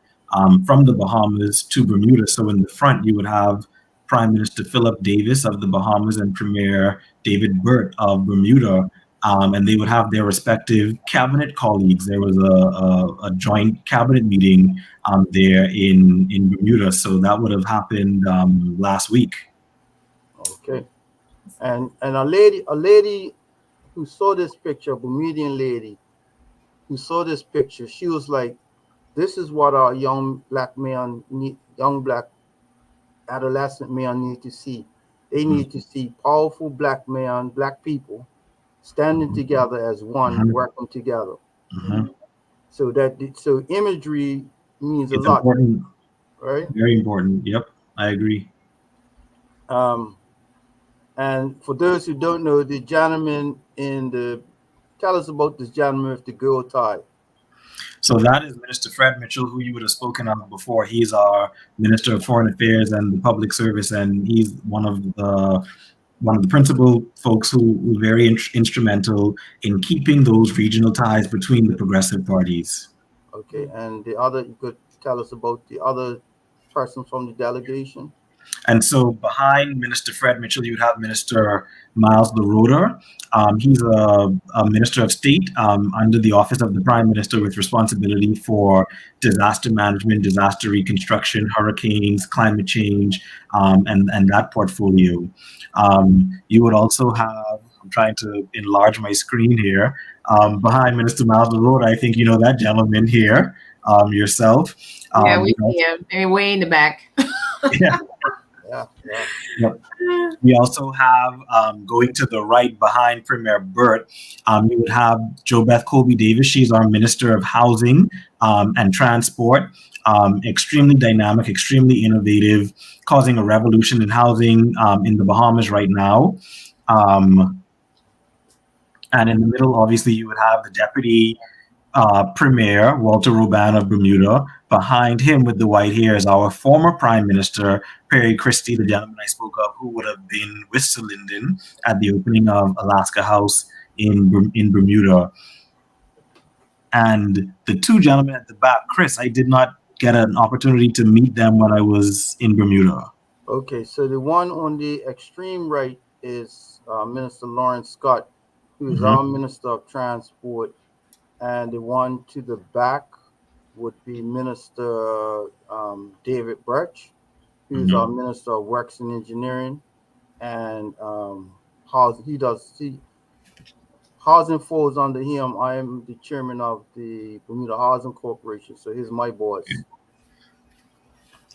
from the Bahamas to Bermuda. So in the front, you would have Prime Minister Philip Davis of the Bahamas and Premier David Burt of Bermuda. And they would have their respective cabinet colleagues. There was a joint cabinet meeting there in Bermuda. So that would have happened last week. Okay. And a lady who saw this picture, a Bermudian lady who saw this picture, she was like, this is what our young black adolescent men need to see. They need to see powerful black people standing together as one, working together. So imagery means a lot, important. Right? Very important. Yep, I agree. And for those who don't know, the gentleman tell us about this gentleman with the gold tie. So that is Minister Fred Mitchell, who you would have spoken of before. He's our Minister of Foreign Affairs and the Public Service, and he's one of the principal folks who were very instrumental in keeping those regional ties between the progressive parties. Okay, and you could tell us about the other person from the delegation? And so behind Minister Fred Mitchell, you would have Minister Miles LaRoder. He's a Minister of State under the Office of the Prime Minister with responsibility for disaster management, disaster reconstruction, hurricanes, climate change, and that portfolio. You would also have, I'm trying to enlarge my screen here, behind Minister Miles LaRoder, I think you know that gentleman here, yourself. Yeah, we see him. I mean, way in the back. Yeah. Yep. We also have going to the right behind Premier Burt, you would have JoBeth Colby Davis. She's our Minister of Housing and Transport. Extremely dynamic, extremely innovative, causing a revolution in housing in the Bahamas right now. And in the middle, obviously, you would have the Deputy Premier, Walter Robban of Bermuda. Behind him with the white hair is our former Prime Minister, Perry Christie, the gentleman I spoke of, who would have been with Sir Lyndon at the opening of Alaska House in Bermuda. And the two gentlemen at the back, Chris, I did not get an opportunity to meet them when I was in Bermuda. Okay, so the one on the extreme right is Minister Lawrence Scott, who is our Minister of Transport. And the one to the back would be Minister David Birch, who's our Minister of Works and Engineering, and housing falls under him. I am the chairman of the Bermuda Housing Corporation, so he's my boss.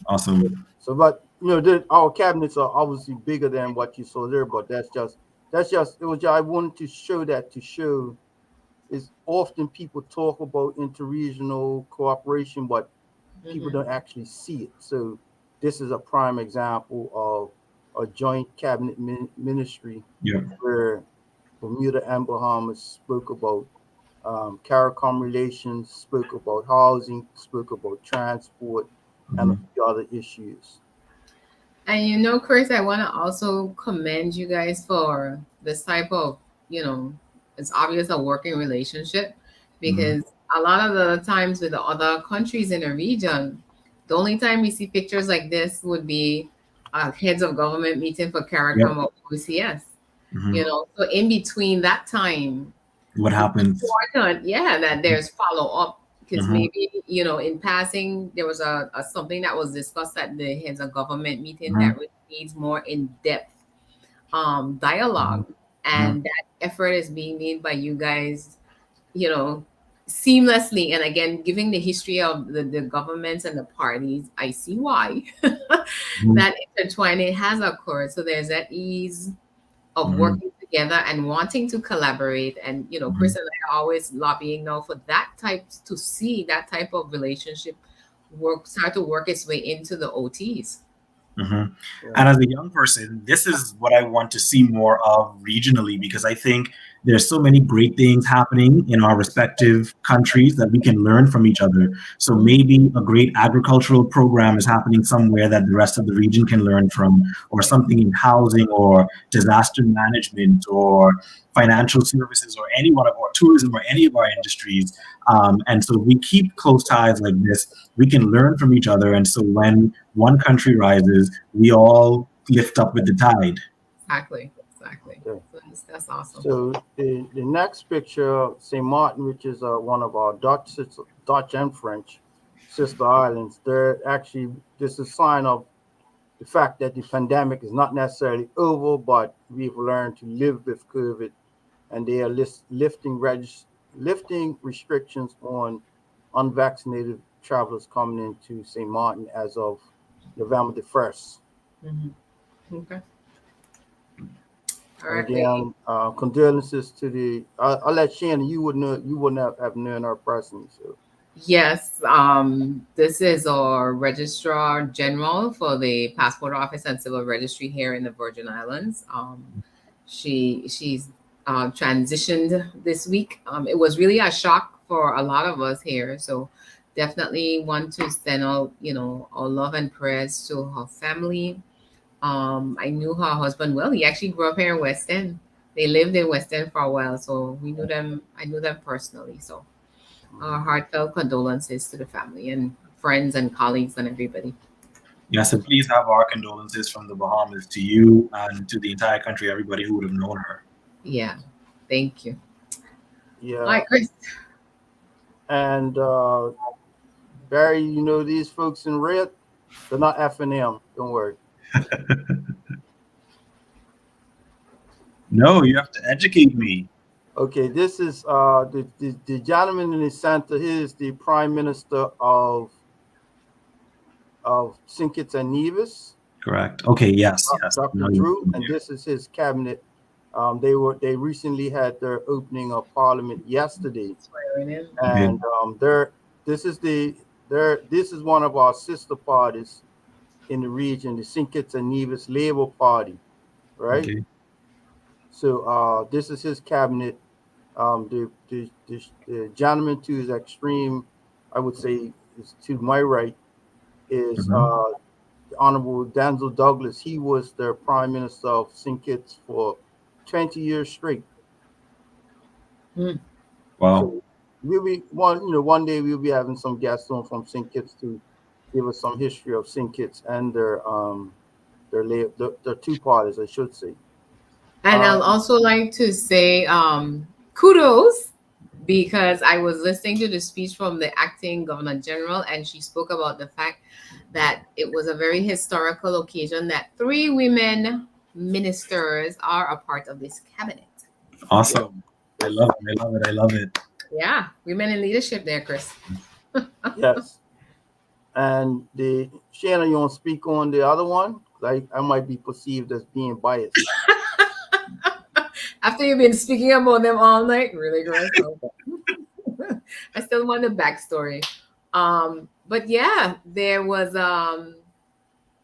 Awesome. So, but our cabinets are obviously bigger than what you saw there, but that's just it was. I wanted to show that to show is often people talk about interregional cooperation, but people don't actually see it. So this is a prime example of a joint cabinet ministry where Bermuda and Bahamas spoke about CARICOM relations, spoke about housing, spoke about transport, and a few other issues. And Chris, I want to also commend you guys for this type of, it's obvious a working relationship, because a lot of the times with the other countries in the region, the only time we see pictures like this would be heads of government meeting for CARICOM or OCS. So in between that time, what happens? Important, that there's follow up, because maybe in passing there was a something that was discussed at the heads of government meeting that really needs more in depth dialogue, and that effort is being made by you guys, seamlessly. And again, giving the history of the governments and the parties, I see why that intertwining has occurred. So there's that ease of working together and wanting to collaborate. And Chris and I are always lobbying now for that type of relationship start to work its way into the OTs. And as a young person, this is what I want to see more of regionally, because I think there's so many great things happening in our respective countries that we can learn from each other. So maybe a great agricultural program is happening somewhere that the rest of the region can learn from, or something in housing or disaster management or financial services or any one of our tourism or any of our industries. And so we keep close ties like this. We can learn from each other. And so when one country rises, we all lift up with the tide. Exactly. So that's awesome. So the next picture, St. Martin, which is one of our Dutch and French sister islands, this is a sign of the fact that the pandemic is not necessarily over, but we've learned to live with COVID, and they are lifting restrictions on unvaccinated travelers coming into St. Martin as of November the 1st. Okay. All right. Again, condolences to the. I'll let Shaina. You wouldn't have known our presence. So. Yes, this is our Registrar General for the Passport Office and Civil Registry here in the Virgin Islands. She's transitioned this week. It was really a shock for a lot of us here. So definitely want to send out, our love and prayers to her family. I knew her husband well. He actually grew up here in West End. They lived in West End for a while, so we knew them. I knew them personally. So our heartfelt condolences to the family and friends and colleagues and everybody. Yes, and please have our condolences from the Bahamas to you and to the entire country, everybody who would have known her. Yeah, thank you. Yeah. All right, Chris. And Barry, these folks in red, they're not F&M. Don't worry. No, you have to educate me. Okay, this is the gentleman in the center. He is the Prime Minister of St. Kitts and Nevis. Correct. Okay. Yes. Dr. Drew, and this is his cabinet. They recently had their opening of Parliament yesterday, and this is one of our sister parties in the region, the St. Kitts and Nevis Labour Party, right? Okay. So this is his cabinet. The gentleman to his extreme, I would say, is to my right, is the Honorable Denzel Douglas. He was the Prime Minister of St. Kitts for 20 years straight. Wow. So we'll be one day we'll be having some guests on from St. Kitts to give us some history of St. Kitts and their two parties, I should say. And I'll also like to say kudos, because I was listening to the speech from the acting Governor General, and she spoke about the fact that it was a very historical occasion that 3 women ministers are a part of this cabinet. Awesome. I love it. I love it. I love it. Yeah, women in leadership there, Chris. Yes. And the Shanna, you want to speak on the other one? Like I might be perceived as being biased. After you've been speaking about them all night, really, Chris? Okay. I still want the backstory. But yeah, there was a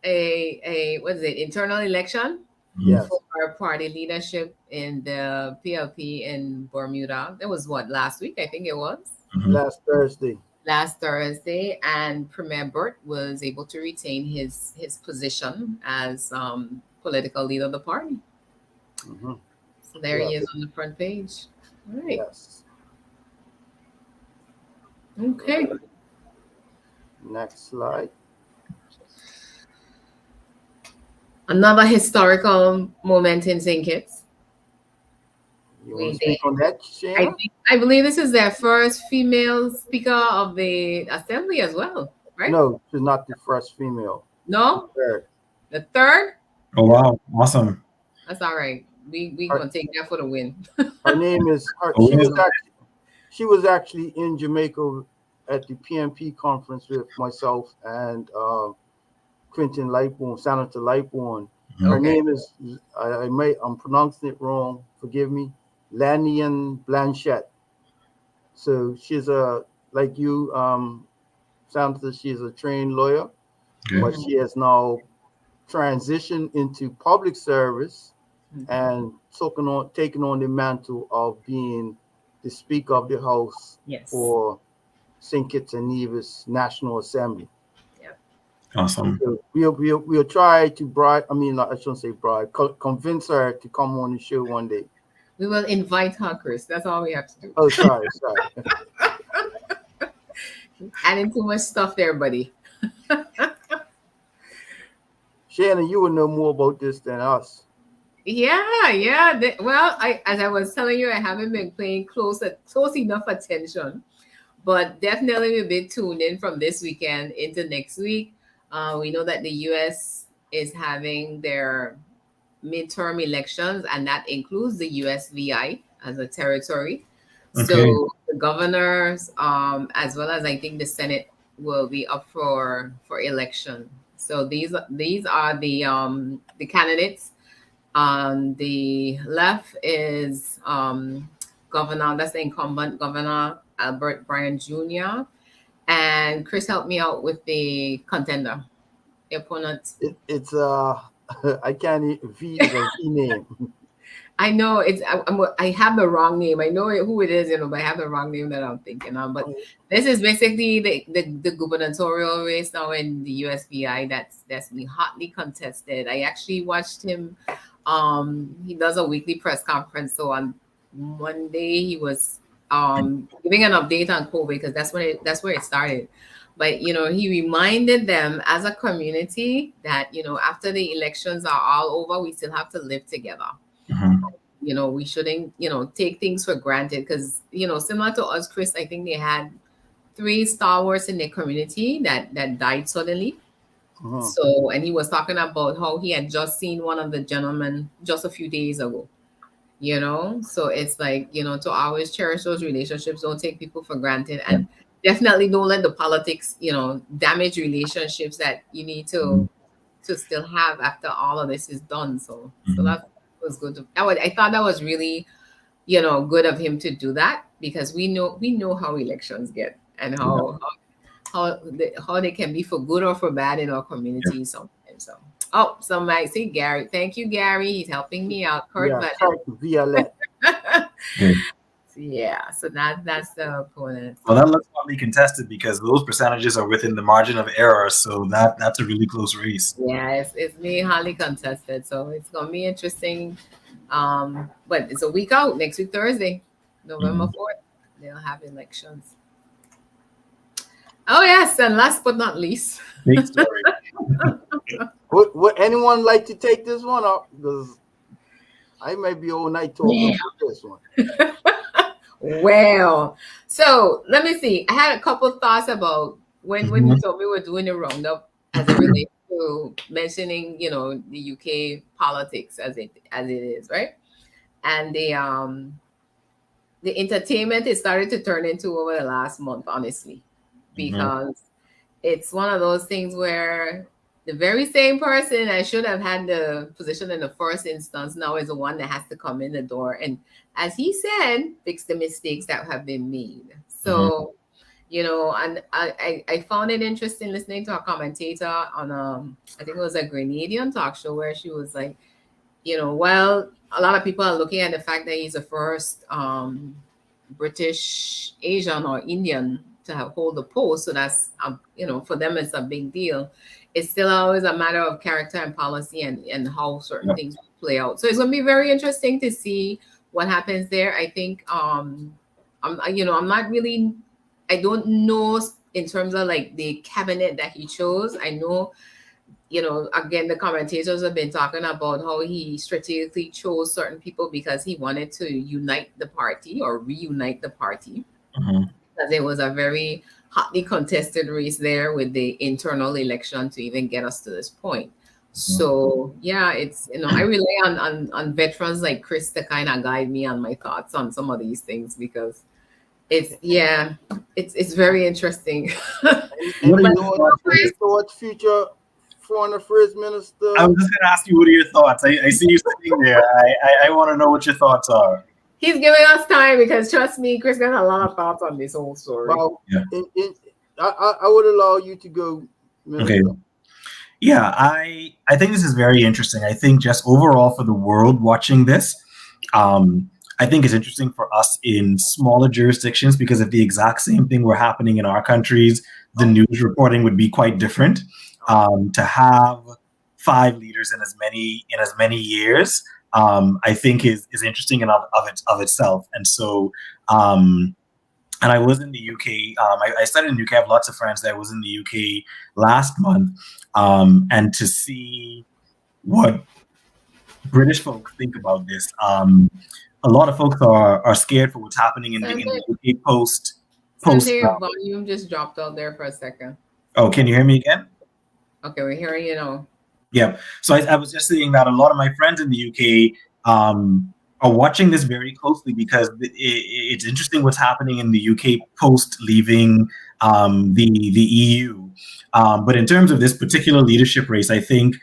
what is it, internal election Yes. for our party leadership in the PLP in Bermuda. That was what, last week, I think it was. Last Thursday. Last Thursday, and Premier Burt was able to retain his position as political leader of the party. Mm-hmm. So there he Yes. is on the front page. All right. Yes. Okay. Next slide. Another historical moment in St. Kitts. You want to speak on that, Shanna? I believe this is their first female speaker of the assembly as well, right? No, she's not the first female. No? Third. The third? Oh wow, awesome. That's all right. We gonna take that for the win. Her name is. She was actually in Jamaica at the PMP conference with myself and Quentin Lightbourne, Senator Lightbourne. Her name is. I'm pronouncing it wrong. Forgive me. Lannian Blanchette. So she's like you, Senator. She's a trained lawyer, but she has now transitioned into public service and taken on the mantle of being the Speaker of the House for St. Kitts and Nevis National Assembly. Awesome. So we'll try to I shouldn't say convince her to come on the show one day. We will invite her, Chris. That's all we have to do. Oh, sorry. Adding too much stuff there, buddy. Shannon, you would know more about this than us. Yeah. Well, as I was telling you, I haven't been paying close enough attention, but definitely we'll be tuned in from this weekend into next week. We know that the U.S. is having their midterm elections, and that includes the USVI as a territory. Okay. So the governors, as well as I think the Senate, will be up for election. So these are the candidates. On the left is Governor, that's the incumbent Governor Albert Bryan Jr. And Chris, help me out with the contender, the opponent. It's I can't read the name. I know I have the wrong name. I know who it is, but I have the wrong name that I'm thinking of. But this is basically the gubernatorial race now in the USVI that's been hotly contested. I actually watched him. He does a weekly press conference. So on Monday he was giving an update on COVID because that's where it started. But he reminded them as a community that after the elections are all over, we still have to live together. Mm-hmm. We shouldn't take things for granted because similar to us, Chris, I think they had 3 stalwarts in their community that died suddenly. Mm-hmm. So, and he was talking about how he had just seen one of the gentlemen just a few days ago. So it's like to always cherish those relationships. Don't take people for granted, and definitely don't let the politics damage relationships that you need to still have after all of this is done. So that was good. I thought that was really good of him to do that, because we know how elections get and how they can be for good or for bad in our community sometimes. So some might say Gary. Thank you, Gary. He's helping me out. Kurt Violet. Yeah, so that's the opponent. Well, that looks hotly contested because those percentages are within the margin of error. So that's a really close race. Yeah, it's really hotly contested. So it's gonna be interesting. But it's a week out. Next week, Thursday, November 4th, they'll have elections. Oh yes, and last but not least, big story. Would anyone like to take this one up? Because I might be all night talking about this one. Well, so let me see. I had a couple of thoughts about when you told me we're doing a roundup as it relates to mentioning, the UK politics as it is, right? And the entertainment it started to turn into over the last month, honestly, because it's one of those things where the very same person that should have had the position in the first instance now is the one that has to come in the door and, as he said, fix the mistakes that have been made. So, you know, and I found it interesting listening to a commentator on I think it was a Grenadian talk show where she was like, you know, well, a lot of people are looking at the fact that he's the first British, Asian, or Indian to have hold the post. So that's, you know, for them, it's a big deal. It's still always a matter of character and policy and how certain things play out. So it's going to be very interesting to see what happens there. I think, I'm not really, I don't know in terms of like the cabinet that he chose. I know, you know, again, the commentators have been talking about how he strategically chose certain people because he wanted to unite the party or reunite the party. Because it was a very hotly contested race there with the internal election to even get us to this point. So yeah, it's, you know, I rely on veterans like Chris to kind of guide me on my thoughts on some of these things because it's very interesting. What are your thoughts, future Foreign Affairs Minister? I was just going to ask you, what are your thoughts? I see you sitting there. I want to know what your thoughts are. He's giving us time because, trust me, Chris got a lot of thoughts on this whole story. Well, I would allow you to go, Minister. Okay. Yeah, I think this is very interesting. I think just overall for the world watching this, I think it's interesting for us in smaller jurisdictions because if the exact same thing were happening in our countries, the news reporting would be quite different. To have 5 leaders in as many years, I think is interesting in of itself. And so, and I was in the UK. I studied in the UK. I have lots of friends that was in the UK last month, and to see what British folks think about this. A lot of folks are scared for what's happening in the UK post. Your volume just dropped out there for a second. Oh, can you hear me again? Okay, we're hearing you now. Yeah. So I was just saying that a lot of my friends in the UK are watching this very closely because it's interesting what's happening in the UK post leaving the EU. But in terms of this particular leadership race, I think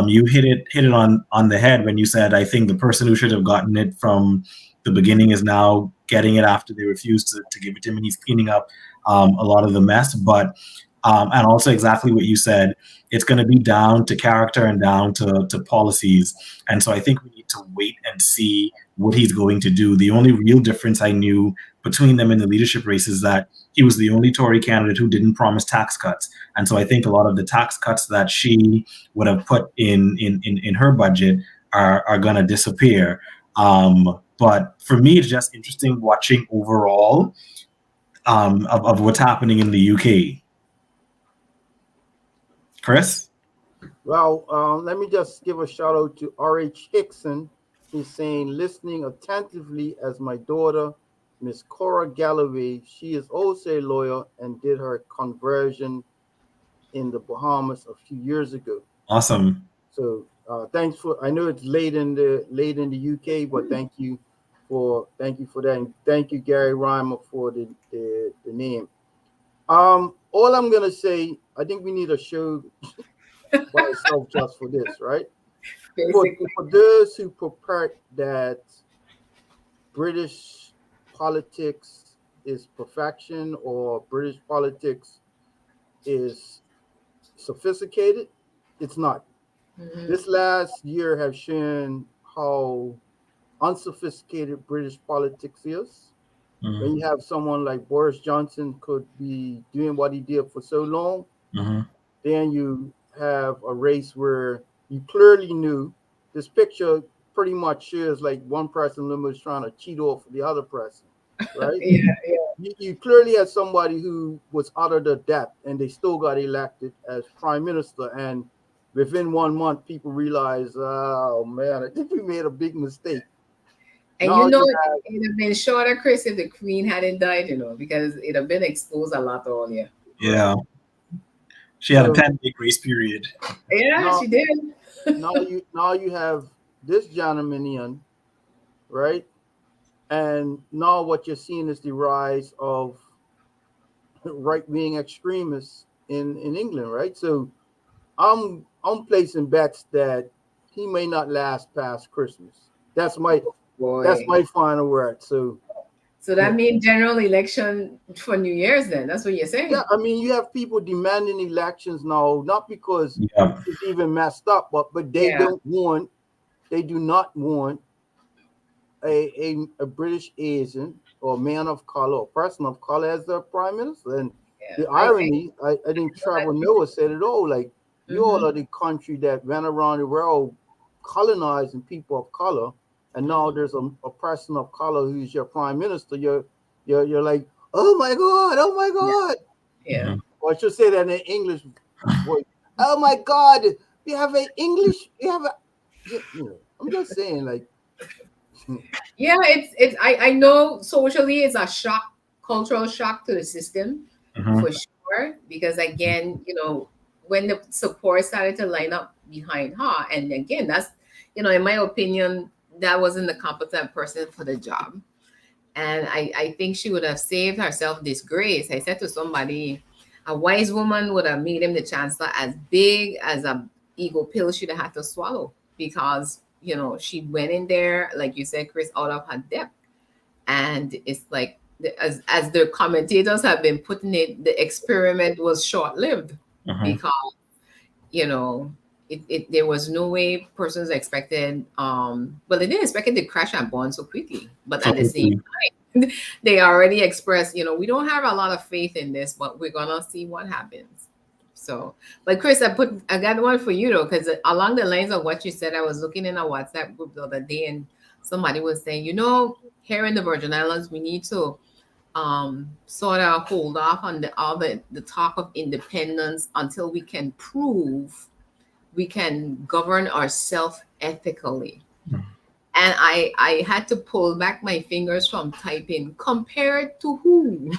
you hit it on the head when you said, I think the person who should have gotten it from the beginning is now getting it after they refused to give it to him, and he's cleaning up a lot of the mess. But and also exactly what you said, it's going to be down to character and down to policies. And so I think we need to wait and see what he's going to do. The only real difference I knew between them in the leadership race is that he was the only Tory candidate who didn't promise tax cuts. And so I think a lot of the tax cuts that she would have put in her budget are going to disappear. But for me, it's just interesting watching overall of what's happening in the UK. Chris? Well, let me just give a shout out to R.H. Hickson. He's saying, listening attentively as my daughter, Miss Cora Galloway, she is also a lawyer and did her conversion in the Bahamas a few years ago. Awesome. So thanks for, I know it's late in the UK, but thank you for that. And thank you, Gary Reimer, for the name. All I'm gonna say, I think we need a show by itself just for this, right? For those who purport that British politics is perfection or British politics is sophisticated, it's not. This last year has shown how unsophisticated British politics is. When you have someone like Boris Johnson could be doing what he did for so long, then you have a race where you clearly knew this picture pretty much shows like one person is trying to cheat off the other person, right? You clearly had somebody who was out of the depth and they still got elected as prime minister. And within 1 month, people realized, oh man, I think we made a big mistake. And no, it'd have been shorter, Chris, if the Queen hadn't died, because it'd have been exposed a lot earlier. Yeah. She had a 10-day grace period. Yeah, she did. now you have this gentleman in, right? And now what you're seeing is the rise of right-wing extremists in England, right? So I'm placing bets that he may not last past Christmas. That's my Boy. final word. So that means general election for New Year's then. That's what you're saying. yeah, I mean, you have people demanding elections now, not because Yeah. it's even messed up, but they do not want a British Asian or man of color or person of color as their prime minister. And the irony, I think Trevor Noah said it all, like, you all are the country that went around the world colonizing people of color, and now there's a person of color who's your prime minister. You're like, oh my God. Yeah. Or I should say that in English voice. Oh my God, we have I'm just saying, like, yeah, it's I know socially it's a shock, cultural shock to the system for sure. Because again, when the support started to line up behind her, and again, that's in my opinion, that wasn't the competent person for the job. And I think she would have saved herself disgrace. I said to somebody, a wise woman would have made him the chancellor as big as a ego pill she'd have had to swallow, because she went in there, like you said, Chris, out of her depth. And it's like, as the commentators have been putting it, the experiment was short-lived because there was no way persons expected they didn't expect it to crash and burn so quickly, but at the same time they already expressed, we don't have a lot of faith in this, but we're gonna see what happens. So, but Chris, I got one for you though, because along the lines of what you said, I was looking in a WhatsApp group the other day, and somebody was saying, here in the Virgin Islands, we need to sort of hold off on all the talk of independence until we can prove we can govern ourselves ethically. And I had to pull back my fingers from typing, compared to who?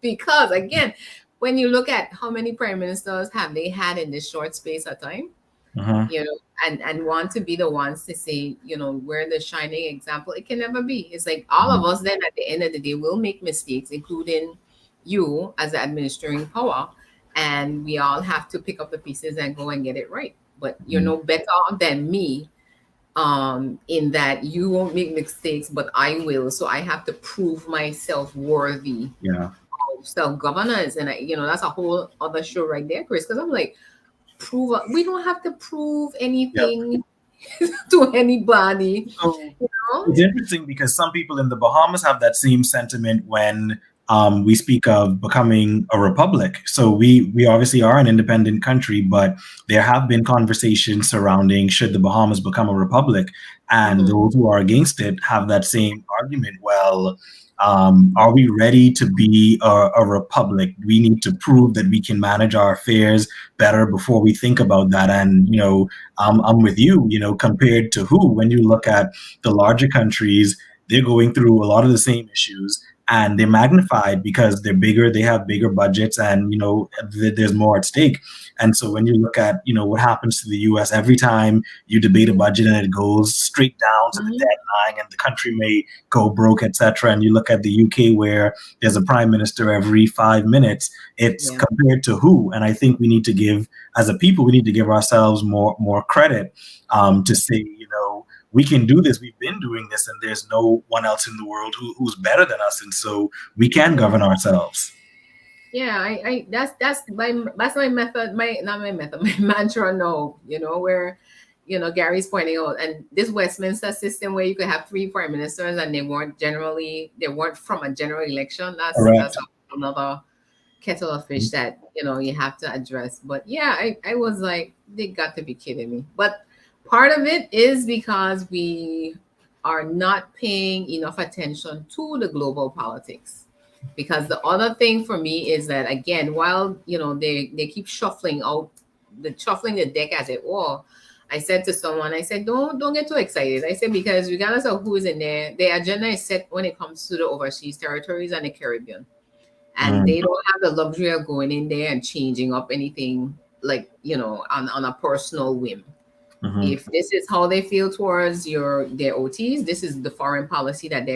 Because again, when you look at how many prime ministers have they had in this short space of time, and want to be the ones to say, we're the shining example, it can never be. It's like all of us then at the end of the day will make mistakes, including you as the administering power. And we all have to pick up the pieces and go and get it right. But you're no better than me in that you won't make mistakes, but I will. So I have to prove myself worthy of self-governance. And, that's a whole other show right there, Chris, because I'm like, we don't have to prove anything to anybody. It's interesting because some people in the Bahamas have that same sentiment when we speak of becoming a republic. So we obviously are an independent country, but there have been conversations surrounding should the Bahamas become a republic, and those who are against it have that same argument. Well, are we ready to be a republic? We need to prove that we can manage our affairs better before we think about that. And, I'm with you, compared to who, when you look at the larger countries, they're going through a lot of the same issues. And they're magnified because they're bigger, they have bigger budgets, and there's more at stake. And so when you look at what happens to the U.S. every time you debate a budget and it goes straight down to the deadline and the country may go broke, etc. And you look at the UK where there's a prime minister every 5 minutes, it's compared to who? And I think we need to give, as a people, we need to give ourselves more credit to say, we can do this. We've been doing this, and there's no one else in the world who's better than us, and so we can govern ourselves. Yeah, that's my method. My mantra. No, where Gary's pointing out, and this Westminster system where you could have 3 prime ministers and they weren't from a general election. That's another kettle of fish that you have to address. But yeah, I was like, they got to be kidding me. But part of it is because we are not paying enough attention to the global politics. Because the other thing for me is that, again, while they keep shuffling the deck as it were, I said to someone, don't get too excited. I said, because regardless of who is in there, the agenda is set when it comes to the overseas territories and the Caribbean. And they don't have the luxury of going in there and changing up anything like, on a personal whim. If this is how they feel towards their OTs, this is the foreign policy that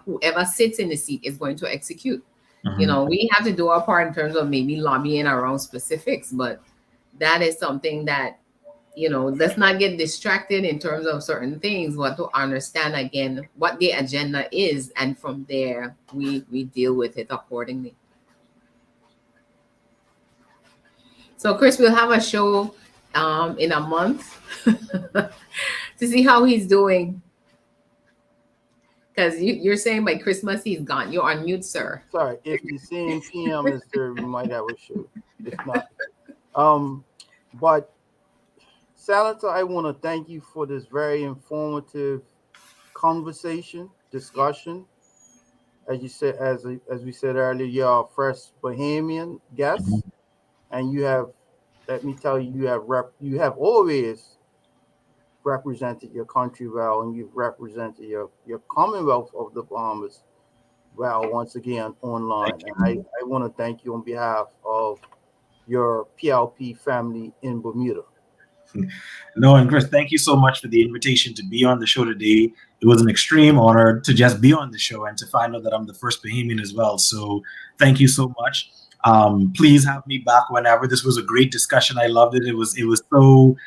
whoever sits in the seat is going to execute. We have to do our part in terms of maybe lobbying around specifics, but that is something that, let's not get distracted in terms of certain things, but to understand again what the agenda is. And from there, we deal with it accordingly. So Chris, we'll have a show in a month to see how he's doing. Because you're saying by Christmas he's gone. You're on mute, sir. Sorry, if you see him PM is there, we might have a show. If not, but Senator, I want to thank you for this very informative discussion. As you said, as we said earlier, you're our first Bahamian guest, and you have, let me tell you, you have always represented your country well, and you've represented your Commonwealth of the Bahamas well once again online. And I want to thank you on behalf of your PLP family in Bermuda. No, and Chris, thank you so much for the invitation to be on the show today. It was an extreme honor to just be on the show and to find out that I'm the first Bahamian as well. So thank you so much. Please have me back whenever. This was a great discussion. I loved it. It was so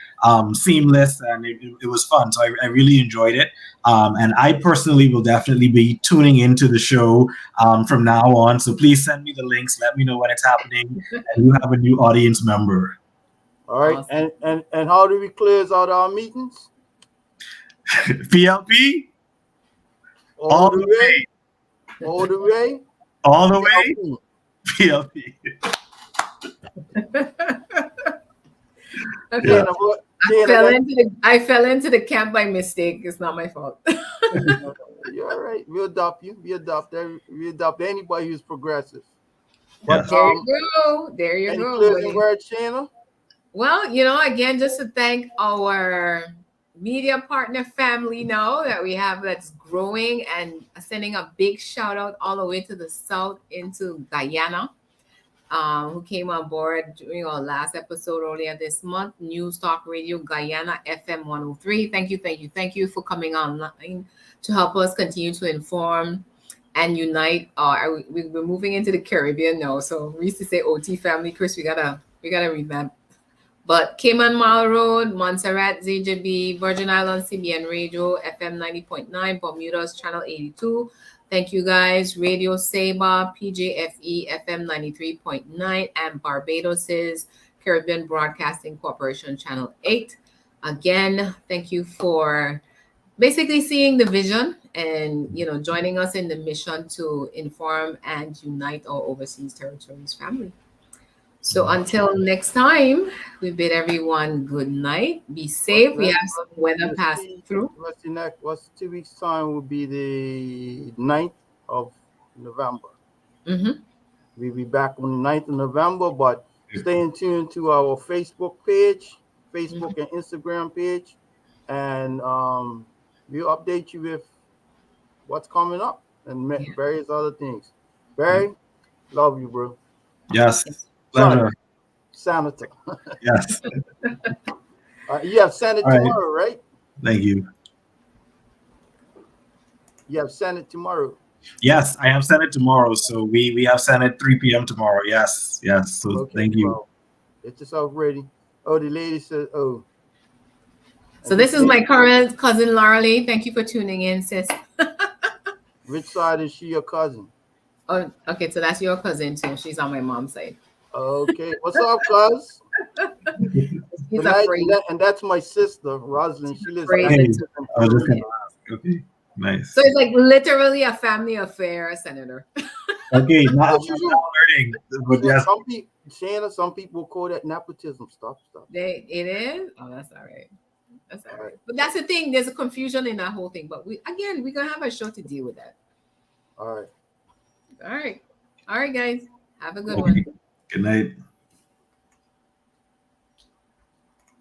seamless, and it was fun. So I really enjoyed it. And I personally will definitely be tuning into the show from now on. So please send me the links. Let me know when it's happening, and you have a new audience member. All right. Awesome. And how do we close out our meetings? PLP? All the way. All the way? All the way? PLP. Okay. I fell into the camp by mistake. It's not my fault. You're all right. We adopt you. We adopt anybody who's progressive. But, there you go. Closing words, Shaina? Well, again, just to thank our media partner family now that we have that's growing, and sending a big shout out all the way to the south into Guyana, who came on board during our last episode earlier this month, News-Talk Radio Guyana FM103. Thank you for coming online to help us continue to inform and unite. We're moving into the Caribbean now, so we used to say OT family. Chris, we gotta revamp. But Cayman Marl Road, Montserrat, ZJB, Virgin Islands, CBN Radio, FM 90.9, Bermuda's Channel 82. Thank you guys. Radio Saba, PJFE, FM 93.9, and Barbados's Caribbean Broadcasting Corporation, Channel 8. Again, thank you for basically seeing the vision and, joining us in the mission to inform and unite our overseas territories family. So until next time, we bid everyone good night. Be safe. We have some weather passing through. What's 2 weeks' time will be the 9th of November. We'll be back on the 9th of November, but stay in tune to our Facebook page, and Instagram page, and we'll update you with what's coming up and various other things. Barry, love you, bro. Yes. Senator. Yes. You have Senate tomorrow, right? Thank you. You have Senate tomorrow. Yes, I have Senate tomorrow. So we have Senate 3 p.m. tomorrow. Yes. So okay, thank you. Well, get yourself ready. Oh, the lady says, oh. So this is my current cousin, Laura Lee. Thank you for tuning in, sis. Which side is she your cousin? Oh, okay. So that's your cousin too. She's on my mom's side. Okay. What's up, cuz? She's afraid. And that's my sister, Rosalind. She lives Okay. Nice. So it's like literally a family affair, Senator. Okay. Now I'm learning. But yes. Some people call that nepotism. Stop. It is? Oh, that's all right. That's all right. But that's the thing. There's a confusion in that whole thing. But we're going to have a show to deal with that. All right. All right, guys. Have a good one. Good night.